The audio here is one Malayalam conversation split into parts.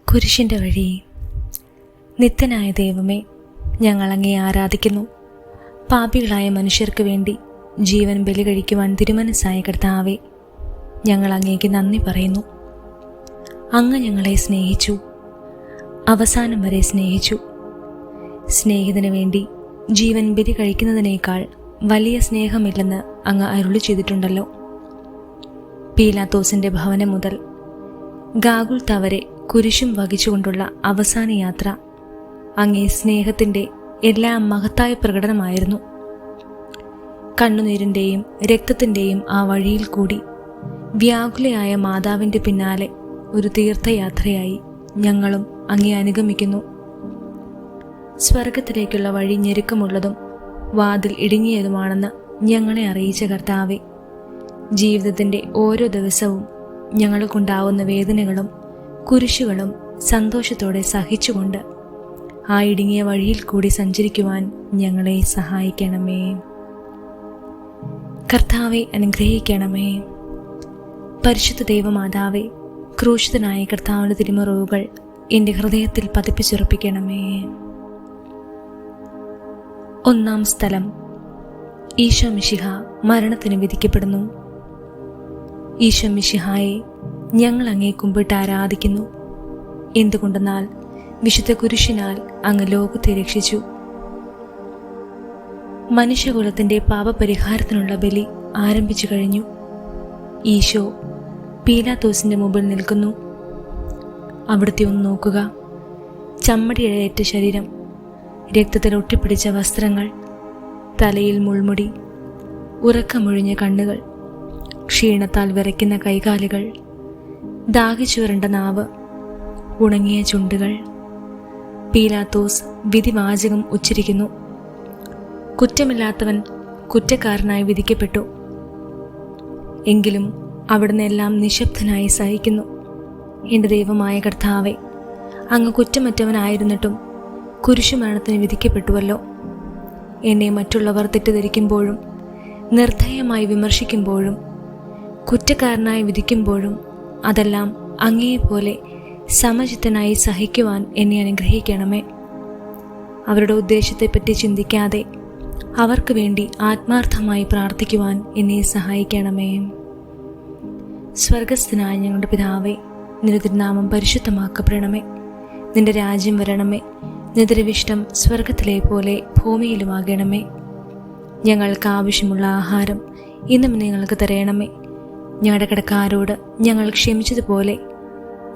കുരിശിൻ്റെ വഴി. നിത്യനായ ദൈവമേ, ഞങ്ങൾ അങ്ങയെ ആരാധിക്കുന്നു. പാപികളായ മനുഷ്യർക്ക് വേണ്ടി ജീവൻ ബലി കഴിക്കുവാൻ തിരുമനസ്സായ കർത്താവേ, ഞങ്ങൾ അങ്ങേക്ക് നന്ദി പറയുന്നു. അങ്ങ് ഞങ്ങളെ സ്നേഹിച്ചു, അവസാനം വരെ സ്നേഹിച്ചു. സ്നേഹിതന് വേണ്ടി ജീവൻ ബലി കഴിക്കുന്നതിനേക്കാൾ വലിയ സ്നേഹമില്ലെന്ന് അങ്ങ് അരുളി ചെയ്തിട്ടുണ്ടല്ലോ. പീലാത്തോസിൻ്റെ ഭവനം മുതൽ ഗാഗുൽത്ത വരെ കുരിശും വഹിച്ചുകൊണ്ടുള്ള അവസാന യാത്ര അങ്ങേ സ്നേഹത്തിൻ്റെ എല്ലാ മഹത്തായ പ്രകടനമായിരുന്നു. കണ്ണുനീരിൻ്റെയും രക്തത്തിൻ്റെയും ആ വഴിയിൽ കൂടി വ്യാകുലയായ മാതാവിൻ്റെ പിന്നാലെ ഒരു തീർത്ഥയാത്രയായി ഞങ്ങളും അങ്ങേ അനുഗമിക്കുന്നു. സ്വർഗത്തിലേക്കുള്ള വഴി ഞെരുക്കമുള്ളതും വാതിൽ ഇടുങ്ങിയതുമാണെന്ന് ഞങ്ങളെ അറിയിച്ച കർത്താവെ, ജീവിതത്തിൻ്റെ ഓരോ ദിവസവും ഞങ്ങൾക്കുണ്ടാവുന്ന വേദനകളും കുരിശുകളും സന്തോഷത്തോടെ സഹിച്ചുകൊണ്ട് ആ ഇടുങ്ങിയ വഴിയിൽ കൂടി സഞ്ചരിക്കുവാൻ ഞങ്ങളെ സഹായിക്കണമേ. കർത്താവെ അനുഗ്രഹിക്കണമേ. പരിശുദ്ധ ദൈവമാതാവേ, ക്രൂശിതനായ കർത്താവിൻ്റെ തിരുമുറിവുകൾ എൻ്റെ ഹൃദയത്തിൽ പതിപ്പിച്ചുറപ്പിക്കണമേ. ഒന്നാം സ്ഥലം. ഈശോ മിശിഹ മരണത്തിന് വിധിക്കപ്പെടുന്നു. ഈശോ മിശിഹായെ, ഞങ്ങൾ അങ്ങേ കുമ്പിട്ട് ആരാധിക്കുന്നു. എന്തുകൊണ്ടെന്നാൽ വിശുദ്ധ കുരിശിനാൽ അങ്ങ് ലോകത്തെ രക്ഷിച്ചു. മനുഷ്യകുലത്തിൻ്റെ പാപപരിഹാരത്തിനുള്ള ബലി ആരംഭിച്ചു കഴിഞ്ഞു. ഈശോ പീലാത്തോസിൻ്റെ മുമ്പിൽ നിൽക്കുന്നു. അവിടുത്തെ ഒന്ന് നോക്കുക. ചമ്മടിയേറ്റ ശരീരം, രക്തത്തിൽ ഒട്ടിപ്പിടിച്ച വസ്ത്രങ്ങൾ, തലയിൽ മുൾമുടി, ഉറക്കമൊഴിഞ്ഞ കണ്ണുകൾ, ക്ഷീണത്താൽ വിറയ്ക്കുന്ന കൈകാലുകൾ, ദാഹിച്ചുവരണ്ട നാവ്, ഉണങ്ങിയ ചുണ്ടുകൾ. പീലാത്തോസ് വിധിവാചകം ഉച്ചരിക്കുന്നു. കുറ്റമില്ലാത്തവൻ കുറ്റക്കാരനായി വിധിക്കപ്പെട്ടു. എങ്കിലും അവിടുന്ന് എല്ലാം നിശബ്ദനായി സഹിക്കുന്നു. എൻ്റെ ദൈവമായ കർത്താവെ, അങ്ങ് കുറ്റമറ്റവനായിരുന്നിട്ടും കുരിശുമരണത്തിന് വിധിക്കപ്പെട്ടുവല്ലോ. എന്നെ മറ്റുള്ളവർ തെറ്റിദ്ധരിക്കുമ്പോഴും നിർദ്ധയമായി വിമർശിക്കുമ്പോഴും കുറ്റക്കാരനായി വിധിക്കുമ്പോഴും അതെല്ലാം അങ്ങേപോലെ സമചിത്തനായി സഹിക്കുവാൻ എന്നെ അനുഗ്രഹിക്കണമേ. അവരുടെ ഉദ്ദേശത്തെപ്പറ്റി ചിന്തിക്കാതെ അവർക്ക് വേണ്ടി ആത്മാർത്ഥമായി പ്രാർത്ഥിക്കുവാൻ എന്നെ സഹായിക്കണമേ. സ്വർഗസ്ഥനായ ഞങ്ങളുടെ പിതാവേ, നിന്റെ തിരുനാമം പരിശുദ്ധമാക്കപ്പെടണമേ. നിന്റെ രാജ്യം വരണമേ. നിന്റെ തിരുവിഷ്ടം സ്വർഗത്തിലെ പോലെ ഭൂമിയിലുമാകണമേ. ഞങ്ങൾക്ക് ആവശ്യമുള്ള ആഹാരം ഇന്നും ഞങ്ങൾക്ക് തരയണമേ. ഞങ്ങളുടെ കടക്കാരോട് ഞങ്ങൾ ക്ഷമിച്ചതുപോലെ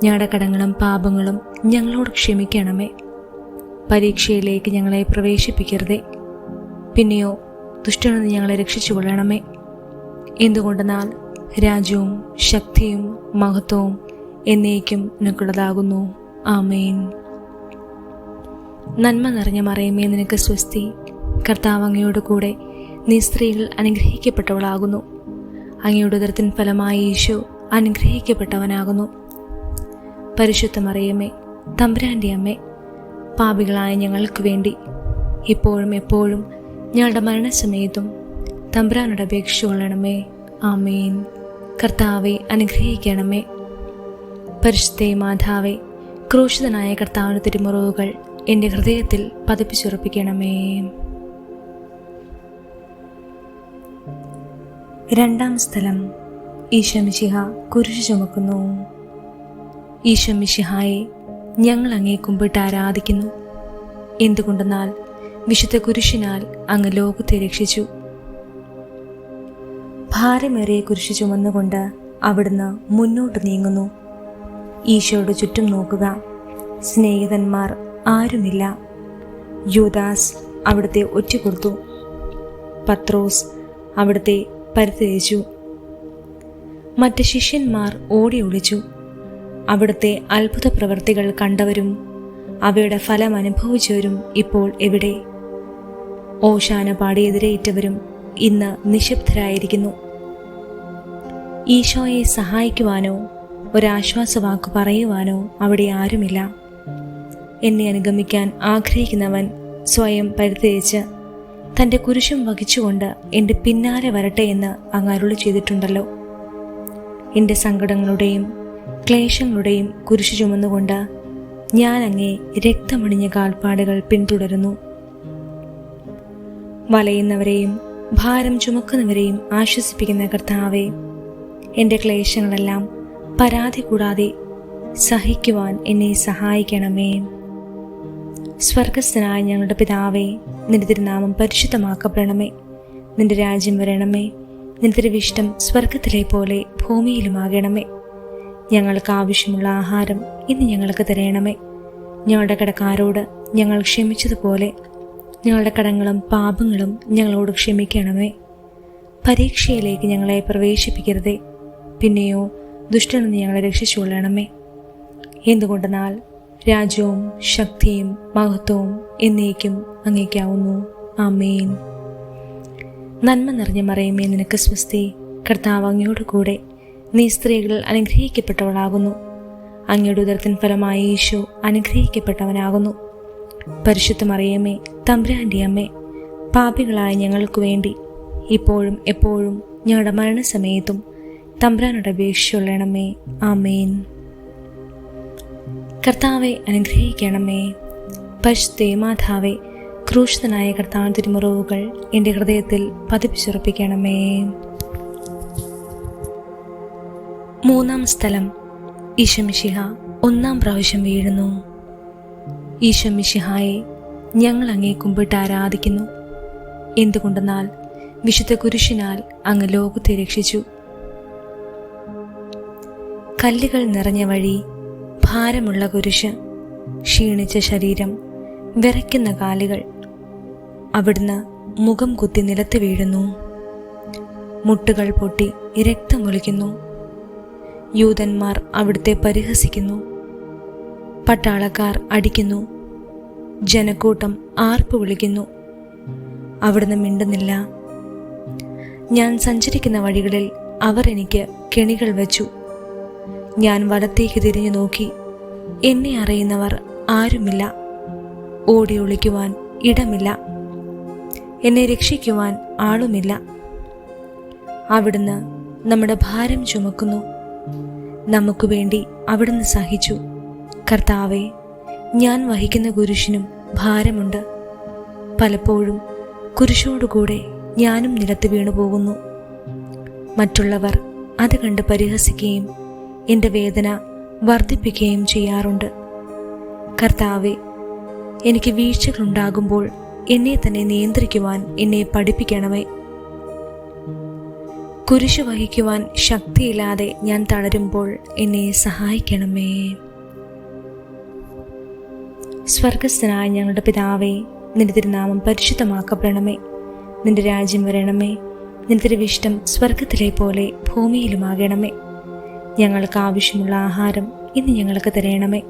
ഞങ്ങളുടെ കടങ്ങളും പാപങ്ങളും ഞങ്ങളോട് ക്ഷമിക്കണമേ. പരീക്ഷയിലേക്ക് ഞങ്ങളെ പ്രവേശിപ്പിക്കരുതേ, പിന്നെയോ ദുഷ്ടനിൽ നിന്ന് ഞങ്ങളെ രക്ഷിച്ചു കൊള്ളണമേ. എന്തുകൊണ്ടെന്നാൽ രാജ്യവും ശക്തിയും മഹത്വവും എന്നേക്കും നിനക്കുള്ളതാകുന്നു. ആമേൻ. നന്മ നിറഞ്ഞ മറിയമേ, നിനക്ക് സ്വസ്തി. കർത്താവ് അങ്ങയോട് കൂടെ, നീ സ്ത്രീകൾ അനുഗ്രഹിക്കപ്പെട്ടവളാകുന്നു. അങ്ങയുടെ ഉദരത്തിൻ ഫലമായി ഈശോ അനുഗ്രഹിക്കപ്പെട്ടവനാകുന്നു. പരിശുദ്ധ മറിയമേ, തമ്പുരാൻ്റെ അമ്മേ, പാപികളായ ഞങ്ങൾക്ക് വേണ്ടി ഇപ്പോഴും എപ്പോഴും ഞങ്ങളുടെ മരണസമയത്തും തമ്പുരാനോട് അപേക്ഷിച്ചു കൊള്ളണമേ. ആമേൻ. കർത്താവെ അനുഗ്രഹിക്കണമേ. പരിശുദ്ധ മാതാവേ, ക്രൂശിതനായ കർത്താവിൻ്റെ തിരുമുറിവുകൾ എൻ്റെ ഹൃദയത്തിൽ പതിപ്പിച്ചുറപ്പിക്കണമേ. രണ്ടാം സ്ഥലം. ഈശോ മിശിഹ കുരിശ് ചുമക്കുന്നു. ഈശോ മിശിഹായെ, ഞങ്ങൾ അങ്ങേ കുമ്പിട്ട് ആരാധിക്കുന്നു. എന്തുകൊണ്ടെന്നാൽ വിശുദ്ധ കുരിശിനാൽ അങ്ങ് ലോകത്തെ രക്ഷിച്ചു. ഭാരമേറിയ കുരിശ് ചുമന്നുകൊണ്ട് അവിടുന്ന് മുന്നോട്ട് നീങ്ങുന്നു. ഈശോയുടെ ചുറ്റും നോക്കുക. സ്നേഹിതന്മാർ ആരുമില്ല. യൂദാസ് അവിടുത്തെ ഒറ്റുകൊടുത്തു. പത്രോസ് അവിടുത്തെ പരിത്യജിച്ചു. മറ്റ് ശിഷ്യന്മാർ ഓടി ഒളിച്ചു. അവിടുത്തെ അത്ഭുത പ്രവൃത്തികൾ കണ്ടവരും അവയുടെ ഫലം അനുഭവിച്ചവരും ഇപ്പോൾ എവിടെ? ഓശാന പാടി എതിരേറ്റവരും ഇന്ന് നിശബ്ദരായിരിക്കുന്നു. ഈശോയെ സഹായിക്കുവാനോ ഒരാശ്വാസവാക്ക് പറയുവാനോ അവിടെ ആരുമില്ല. എന്നെ അനുഗമിക്കാൻ ആഗ്രഹിക്കുന്നവൻ സ്വയം പരിത്യജിച്ച് തൻ്റെ കുരിശും വഹിച്ചുകൊണ്ട് എൻ്റെ പിന്നാലെ വരട്ടെ എന്ന് അങ്ങ് അരുളി ചെയ്തിട്ടുണ്ടല്ലോ. എൻ്റെ സങ്കടങ്ങളുടെയും ക്ലേശങ്ങളുടെയും കുരിശു ചുമന്നുകൊണ്ട് ഞാൻ അങ്ങേ രക്തമണിഞ്ഞ കാൽപ്പാടുകൾ പിന്തുടരുന്നു. വലയുന്നവരെയും ഭാരം ചുമക്കുന്നവരെയും ആശ്വസിപ്പിക്കുന്ന കർത്താവേ, എൻ്റെ ക്ലേശങ്ങളെല്ലാം പരാതി കൂടാതെ സഹിക്കുവാൻ എന്നെ സഹായിക്കണമേ. സ്വർഗസ്ഥനായ ഞങ്ങളുടെ പിതാവേ, നിന്റെ തിരുനാമം പരിശുദ്ധമാക്കപ്പെടണമേ. നിന്റെ രാജ്യം വരണമേ. നിന്റെ തിരുവിഷ്ടം സ്വർഗത്തിലെ പോലെ ഭൂമിയിലുമാകണമേ. ഞങ്ങൾക്ക് ആവശ്യമുള്ള ആഹാരം ഇന്ന് ഞങ്ങൾക്ക് തരണമേ. ഞങ്ങളുടെ കടക്കാരോട് ഞങ്ങൾ ക്ഷമിച്ചതുപോലെ ഞങ്ങളുടെ കടങ്ങളും പാപങ്ങളും ഞങ്ങളോട് ക്ഷമിക്കണമേ. പരീക്ഷയിലേക്ക് ഞങ്ങളെ പ്രവേശിപ്പിക്കരുതേ, പിന്നെയോ ദുഷ്ടനിൽ നിന്ന് ഞങ്ങളെ രക്ഷിച്ചുകൊള്ളണമേ. എന്തുകൊണ്ടെന്നാൽ രാജ്യവും ശക്തിയും മഹത്വവും എന്നേക്കും അങ്ങേക്കാവുന്നു. ആമേൻ. നന്മ നിറഞ്ഞ മറിയമേ, നിനക്ക് സ്വസ്തി. കർത്താവ് അങ്ങയോട് കൂടെ, നീ സ്ത്രീകളിൽ അനുഗ്രഹിക്കപ്പെട്ടവളാകുന്നു. അങ്ങയുടെ ഉദരത്തിൻ ഫലമായ യേശു അനുഗ്രഹിക്കപ്പെട്ടവനാകുന്നു. പരിശുദ്ധ മറിയമേ, തമ്പുരാന്റെ അമ്മേ, പാപികളായ ഞങ്ങൾക്ക് വേണ്ടി ഇപ്പോഴും എപ്പോഴും ഞങ്ങളുടെ മരണസമയത്തും തമ്പുരാനോട് അപേക്ഷിച്ചുകൊള്ളണമേ. ആമേൻ. കർത്താവെ അനുഗ്രഹിക്കണമേ. പരിശുദ്ധ മാതാവേ, ക്രൂശിതനായ കർത്താവിൻ തിരുമുറിവുകൾ എൻ്റെ ഹൃദയത്തിൽ പതിപ്പിച്ചുറപ്പിക്കണമേ. മൂന്നാം സ്ഥലം. ഈശോ മിശിഹ ഒന്നാം പ്രാവശ്യം വീഴുന്നു. ഈശോ മിശിഹായെ, ഞങ്ങൾ അങ്ങേ കുമ്പിട്ട് ആരാധിക്കുന്നു. എന്തുകൊണ്ടെന്നാൽ വിശുദ്ധ കുരിശിനാൽ അങ്ങ് ലോകത്തെ രക്ഷിച്ചു. കല്ലുകൾ നിറഞ്ഞ വഴി, ഭാരമുള്ള കുരിശ്, ക്ഷീണിച്ച ശരീരം, വിറയ്ക്കുന്ന കാലുകൾ. അവിടുന്ന് മുഖം കുത്തി നിലത്ത് വീഴുന്നു. മുട്ടുകൾ പൊട്ടി രക്തമൊലിക്കുന്നു. യൂതന്മാർ അവിടുത്തെ പരിഹസിക്കുന്നു. പട്ടാളക്കാർ അടിക്കുന്നു. ജനക്കൂട്ടം ആർപ്പ് വിളിക്കുന്നു. അവിടുന്ന് മിണ്ടുന്നില്ല. ഞാൻ സഞ്ചരിക്കുന്ന വഴികളിൽ അവർ എനിക്ക് കെണികൾ വെച്ചു. ഞാൻ വലത്തേക്ക് തിരിഞ്ഞു നോക്കി. എന്നെ അറിയുന്നവർ ആരുമില്ല. ഓടി ഒളിക്കുവാൻ ഇടമില്ല. എന്നെ രക്ഷിക്കുവാൻ ആളുമില്ല. അവിടുന്ന് നമ്മുടെ ഭാരം ചുമക്കുന്നു. നമുക്ക് വേണ്ടി അവിടുന്ന് സഹിച്ചു. കർത്താവെ, ഞാൻ വഹിക്കുന്ന കുരിശിനും ഭാരമുണ്ട്. പലപ്പോഴും കുരിശോടുകൂടെ ഞാനും നിലത്ത് വീണു പോകുന്നു. മറ്റുള്ളവർ അത് കണ്ട് പരിഹസിക്കുകയും എൻ്റെ വേദന വർദ്ധിപ്പിക്കുകയും ചെയ്യാറുണ്ട്. കർത്താവെ, എനിക്ക് വീഴ്ചകളുണ്ടാകുമ്പോൾ എന്നെ തന്നെ നിയന്ത്രിക്കുവാൻ എന്നെ പഠിപ്പിക്കണമേ. കുരിശു വഹിക്കുവാൻ ശക്തിയില്ലാതെ ഞാൻ തളരുമ്പോൾ എന്നെ സഹായിക്കണമേ. സ്വർഗസ്ഥനായ ഞങ്ങളുടെ പിതാവേ, നിന്റെ തിരുനാമം പരിശുദ്ധമാക്കപ്പെടണമേ. നിന്റെ രാജ്യം വരണമേ. നിന്റെ തിരുവിഷ്ടം സ്വർഗത്തിലെ പോലെ ഭൂമിയിലുമാകണമേ. ഞങ്ങൾക്ക് ആവശ്യമുള്ള ആഹാരം ഇന്ന് ഞങ്ങൾക്ക് തരണമേ.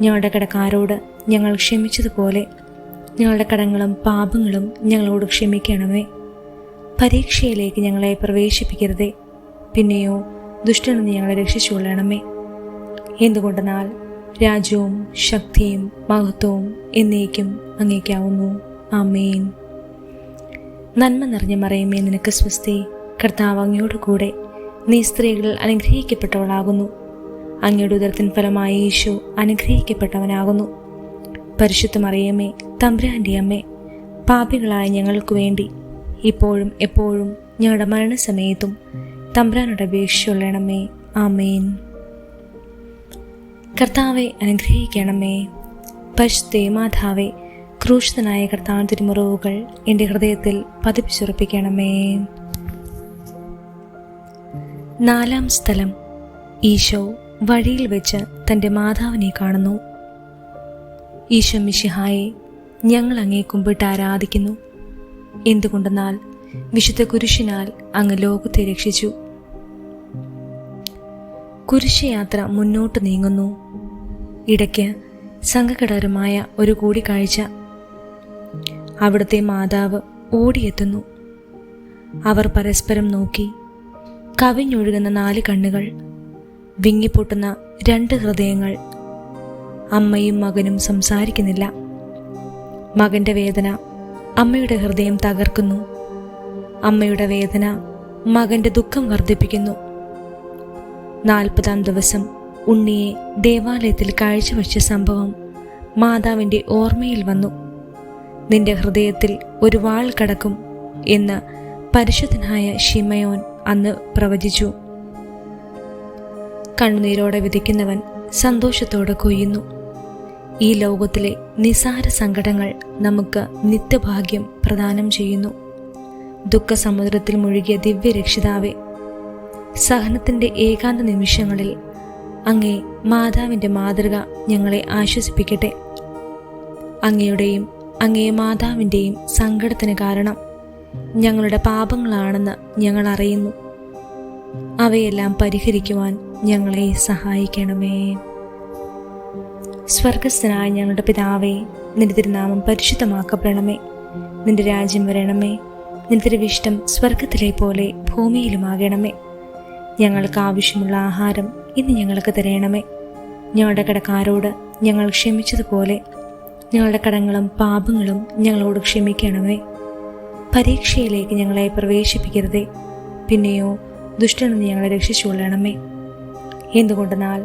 ഞങ്ങളുടെ കടക്കാരോട് ഞങ്ങൾ ക്ഷമിച്ചതുപോലെ ഞങ്ങളുടെ കടങ്ങളും പാപങ്ങളും ഞങ്ങളോട് ക്ഷമിക്കണമേ. പരീക്ഷയിലേക്ക് ഞങ്ങളെ പ്രവേശിപ്പിക്കരുതേ, പിന്നെയോ ദുഷ്ടനിൽ നിന്ന് ഞങ്ങളെ രക്ഷിച്ചുകൊള്ളണമേ. എന്തുകൊണ്ടെന്നാൽ രാജ്യവും ശക്തിയും മഹത്വവും എന്നേക്കും അങ്ങേക്കാവുന്നു. ആമേൻ. നന്മ നിറഞ്ഞ മറിയമേ, നിനക്ക് സ്വസ്തി. കർത്താവ് അങ്ങയോട് കൂടെ, നീ സ്ത്രീകളിൽ അനുഗ്രഹിക്കപ്പെട്ടവളാകുന്നു. അങ്ങയുടെ ഉദരത്തിൻ ഫലമായ യേശു അനുഗ്രഹിക്കപ്പെട്ടവനാകുന്നു. പരിശുദ്ധ മറിയമേ, തമ്പുരാന്റെ അമ്മേ, പാപികളായ ഞങ്ങൾക്ക് വേണ്ടി ഇപ്പോഴും എപ്പോഴും ഞങ്ങളുടെ മരണസമയത്തും തമ്പുരാനോട് അപേക്ഷിച്ചുകൊള്ളണമേ. ആമേൻ. കർത്താവെ അനുഗ്രഹിക്കണമേ. പരിശുദ്ധ മാതാവേ, ക്രൂശിതനായ കർത്താവിൻ തിരുമുറിവുകൾ എൻ്റെ ഹൃദയത്തിൽ പതിപ്പിച്ചുറപ്പിക്കണമേ. നാലാം സ്ഥലം. ഈശോ വഴിയിൽ വെച്ച് തൻ്റെ മാതാവിനെ കാണുന്നു. ഈശോ മിശിഹായെ, ഞങ്ങൾ അങ്ങേ കുമ്പിട്ട് ആരാധിക്കുന്നു. എന്തുകൊണ്ടെന്നാൽ വിശുദ്ധ കുരിശിനാൽ അങ്ങ് ലോകത്തെ രക്ഷിച്ചു. കുരിശയാത്ര മുന്നോട്ട് നീങ്ങുന്നു. ഇടയ്ക്ക് സങ്കടകരമായ ഒരു കൂടിക്കാഴ്ച. അവിടുത്തെ മാതാവ് ഓടിയെത്തുന്നു. അവർ പരസ്പരം നോക്കി. കവിഞ്ഞൊഴുകുന്ന 4 കണ്ണുകൾ, വിങ്ങിപ്പൊട്ടുന്ന 2 ഹൃദയങ്ങൾ. അമ്മയും മകനും സംസാരിക്കുന്നില്ല. മകന്റെ വേദന അമ്മയുടെ ഹൃദയം തകർക്കുന്നു. അമ്മയുടെ വേദന മകന്റെ ദുഃഖം വർദ്ധിപ്പിക്കുന്നു. 40-ാം ദിവസം ഉണ്ണിയെ ദേവാലയത്തിൽ കാഴ്ചവെച്ച സംഭവം മാതാവിൻ്റെ ഓർമ്മയിൽ വന്നു. നിന്റെ ഹൃദയത്തിൽ ഒരു വാൾ കടക്കും എന്ന് പരിശുദ്ധനായ ശിമയോൻ അന്ന് പ്രവചിച്ചു. കണ്ണുനീരോടെ വിതയ്ക്കുന്നവൻ സന്തോഷത്തോടെ കൊയ്യുന്നു. ഈ ലോകത്തിലെ നിസാര സങ്കടങ്ങൾ നമുക്ക് നിത്യഭാഗ്യം പ്രദാനം ചെയ്യുന്നു. ദുഃഖസമുദ്രത്തിൽ മുഴുകിയ ദിവ്യരക്ഷിതാവേ, സഹനത്തിൻ്റെ ഏകാന്ത നിമിഷങ്ങളിൽ അങ്ങേ മാതാവിൻ്റെ മാതൃക ഞങ്ങളെ ആശ്വസിപ്പിക്കട്ടെ. അങ്ങയുടെയും അങ്ങേ മാതാവിൻ്റെയും സങ്കടത്തിന് കാരണം ഞങ്ങളുടെ പാപങ്ങളാണെന്ന് ഞങ്ങൾ അറിയുന്നു. അവയെല്ലാം പരിഹരിക്കുവാൻ ഞങ്ങളെ സഹായിക്കണമേ. സ്വർഗസ്ഥനായ ഞങ്ങളുടെ പിതാവേ, നിന്റെ തിരുനാമം പരിശുദ്ധമാക്കപ്പെടണമേ. നിന്റെ രാജ്യം വരണമേ. നിന്റെ തിരുവിഷ്ടം സ്വർഗത്തിലെ പോലെ ഭൂമിയിലുമാകണമേ. ഞങ്ങൾക്ക് ആവശ്യമുള്ള ആഹാരം ഇന്ന് ഞങ്ങൾക്ക് തരണമേ. ഞങ്ങളുടെ കടക്കാരോട് ഞങ്ങൾ ക്ഷമിച്ചതുപോലെ ഞങ്ങളുടെ കടങ്ങളും പാപങ്ങളും ഞങ്ങളോട് ക്ഷമിക്കണമേ. പരീക്ഷയിലേക്ക് ഞങ്ങളെ പ്രവേശിപ്പിക്കരുതേ, പിന്നെയോ ദുഷ്ടനിൽ നിന്ന് ഞങ്ങളെ രക്ഷിച്ചുകൊള്ളണമേ. എന്തുകൊണ്ടെന്നാൽ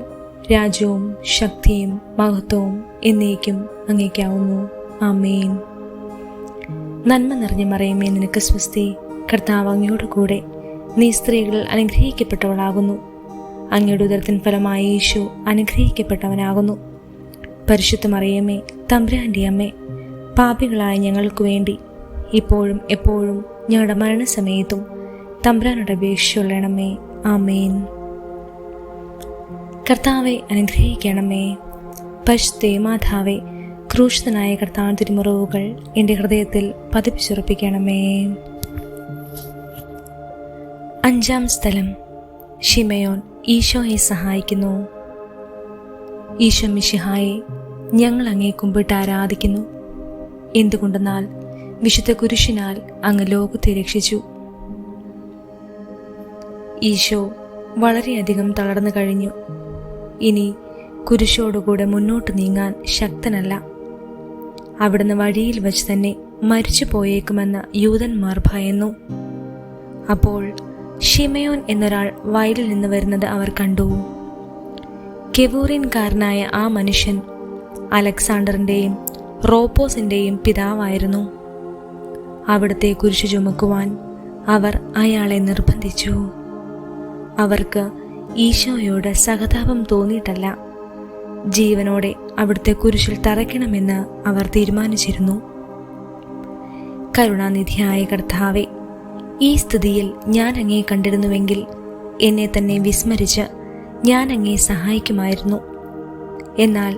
രാജ്യവും ശക്തിയും മഹത്വവും എന്നേക്കും അങ്ങേക്കാവുന്നു. ആമേൻ. നന്മ നിറഞ്ഞ മറിയമേ, നിനക്ക് സ്വസ്തി. കർത്താവ് അങ്ങയോട് കൂടെ. നീ സ്ത്രീകളിൽ അനുഗ്രഹിക്കപ്പെട്ടവളാകുന്നു. അങ്ങയുടെ ഉദരത്തിൻ ഫലമായ യേശു അനുഗ്രഹിക്കപ്പെട്ടവനാകുന്നു. പരിശുദ്ധ മറിയമേ, തമ്പുരാൻ്റെ അമ്മേ, പാപികളായ ഞങ്ങൾക്ക് വേണ്ടി ഇപ്പോഴും എപ്പോഴും ഞങ്ങളുടെ മരണസമയത്തും തമ്പുരാനോട് അപേക്ഷിച്ചുകൊള്ളണമേ. ആമേൻ. കർത്താവെ അനുഗ്രഹിക്കണമേ. പരിശുദ്ധ മാതാവേ, ക്രൂശിതനായ കർത്താവിൻ്റെ തിരുമുറിവുകൾ എൻ്റെ ഹൃദയത്തിൽ പതിപ്പിച്ചുറപ്പിക്കണമേ. 5-ാം സ്ഥലം. ശിമയോൻ ഈശോയെ സഹായിക്കുന്നു. ഈശോ മിശിഹായെ, ഞങ്ങൾ അങ്ങേ കുമ്പിട്ട് ആരാധിക്കുന്നു. എന്തുകൊണ്ടെന്നാൽ വിശുദ്ധ കുരിശിനാൽ അങ്ങ് ലോകത്തെ രക്ഷിച്ചു. ഈശോ വളരെയധികം തളർന്നു കഴിഞ്ഞു. ഇനി കുരിശോടുകൂടെ മുന്നോട്ട് നീങ്ങാൻ ശക്തനല്ല. അവിടുന്ന് വഴിയിൽ വച്ച് തന്നെ മരിച്ചു പോയേക്കുമെന്ന് യൂതന്മാർ ഭയന്നു. അപ്പോൾ ശിമയോൻ എന്നൊരാൾ വയലിൽ നിന്ന് വരുന്നത് അവർ കണ്ടു. കെവൂറിൻകാരനായ ആ മനുഷ്യൻ അലക്സാണ്ടറിൻ്റെയും റോപ്പോസിൻ്റെയും പിതാവായിരുന്നു. അവിടുത്തെ കുരിശു ചുമക്കുവാൻ അവർ അയാളെ നിർബന്ധിച്ചു. അവർക്ക് ഈശോയോട് സഹതാപം തോന്നിയിട്ടല്ല, ജീവനോടെ അവിടുത്തെ കുരിശിൽ തറയ്ക്കണമെന്ന് അവർ തീരുമാനിച്ചിരുന്നു. കരുണാനിധിയായ കർത്താവേ, ഈ സ്ഥിതിയിൽ ഞാൻ അങ്ങേ കണ്ടിരുന്നുവെങ്കിൽ എന്നെ തന്നെ വിസ്മരിച്ച് ഞാൻ അങ്ങേ സഹായിക്കുമായിരുന്നു. എന്നാൽ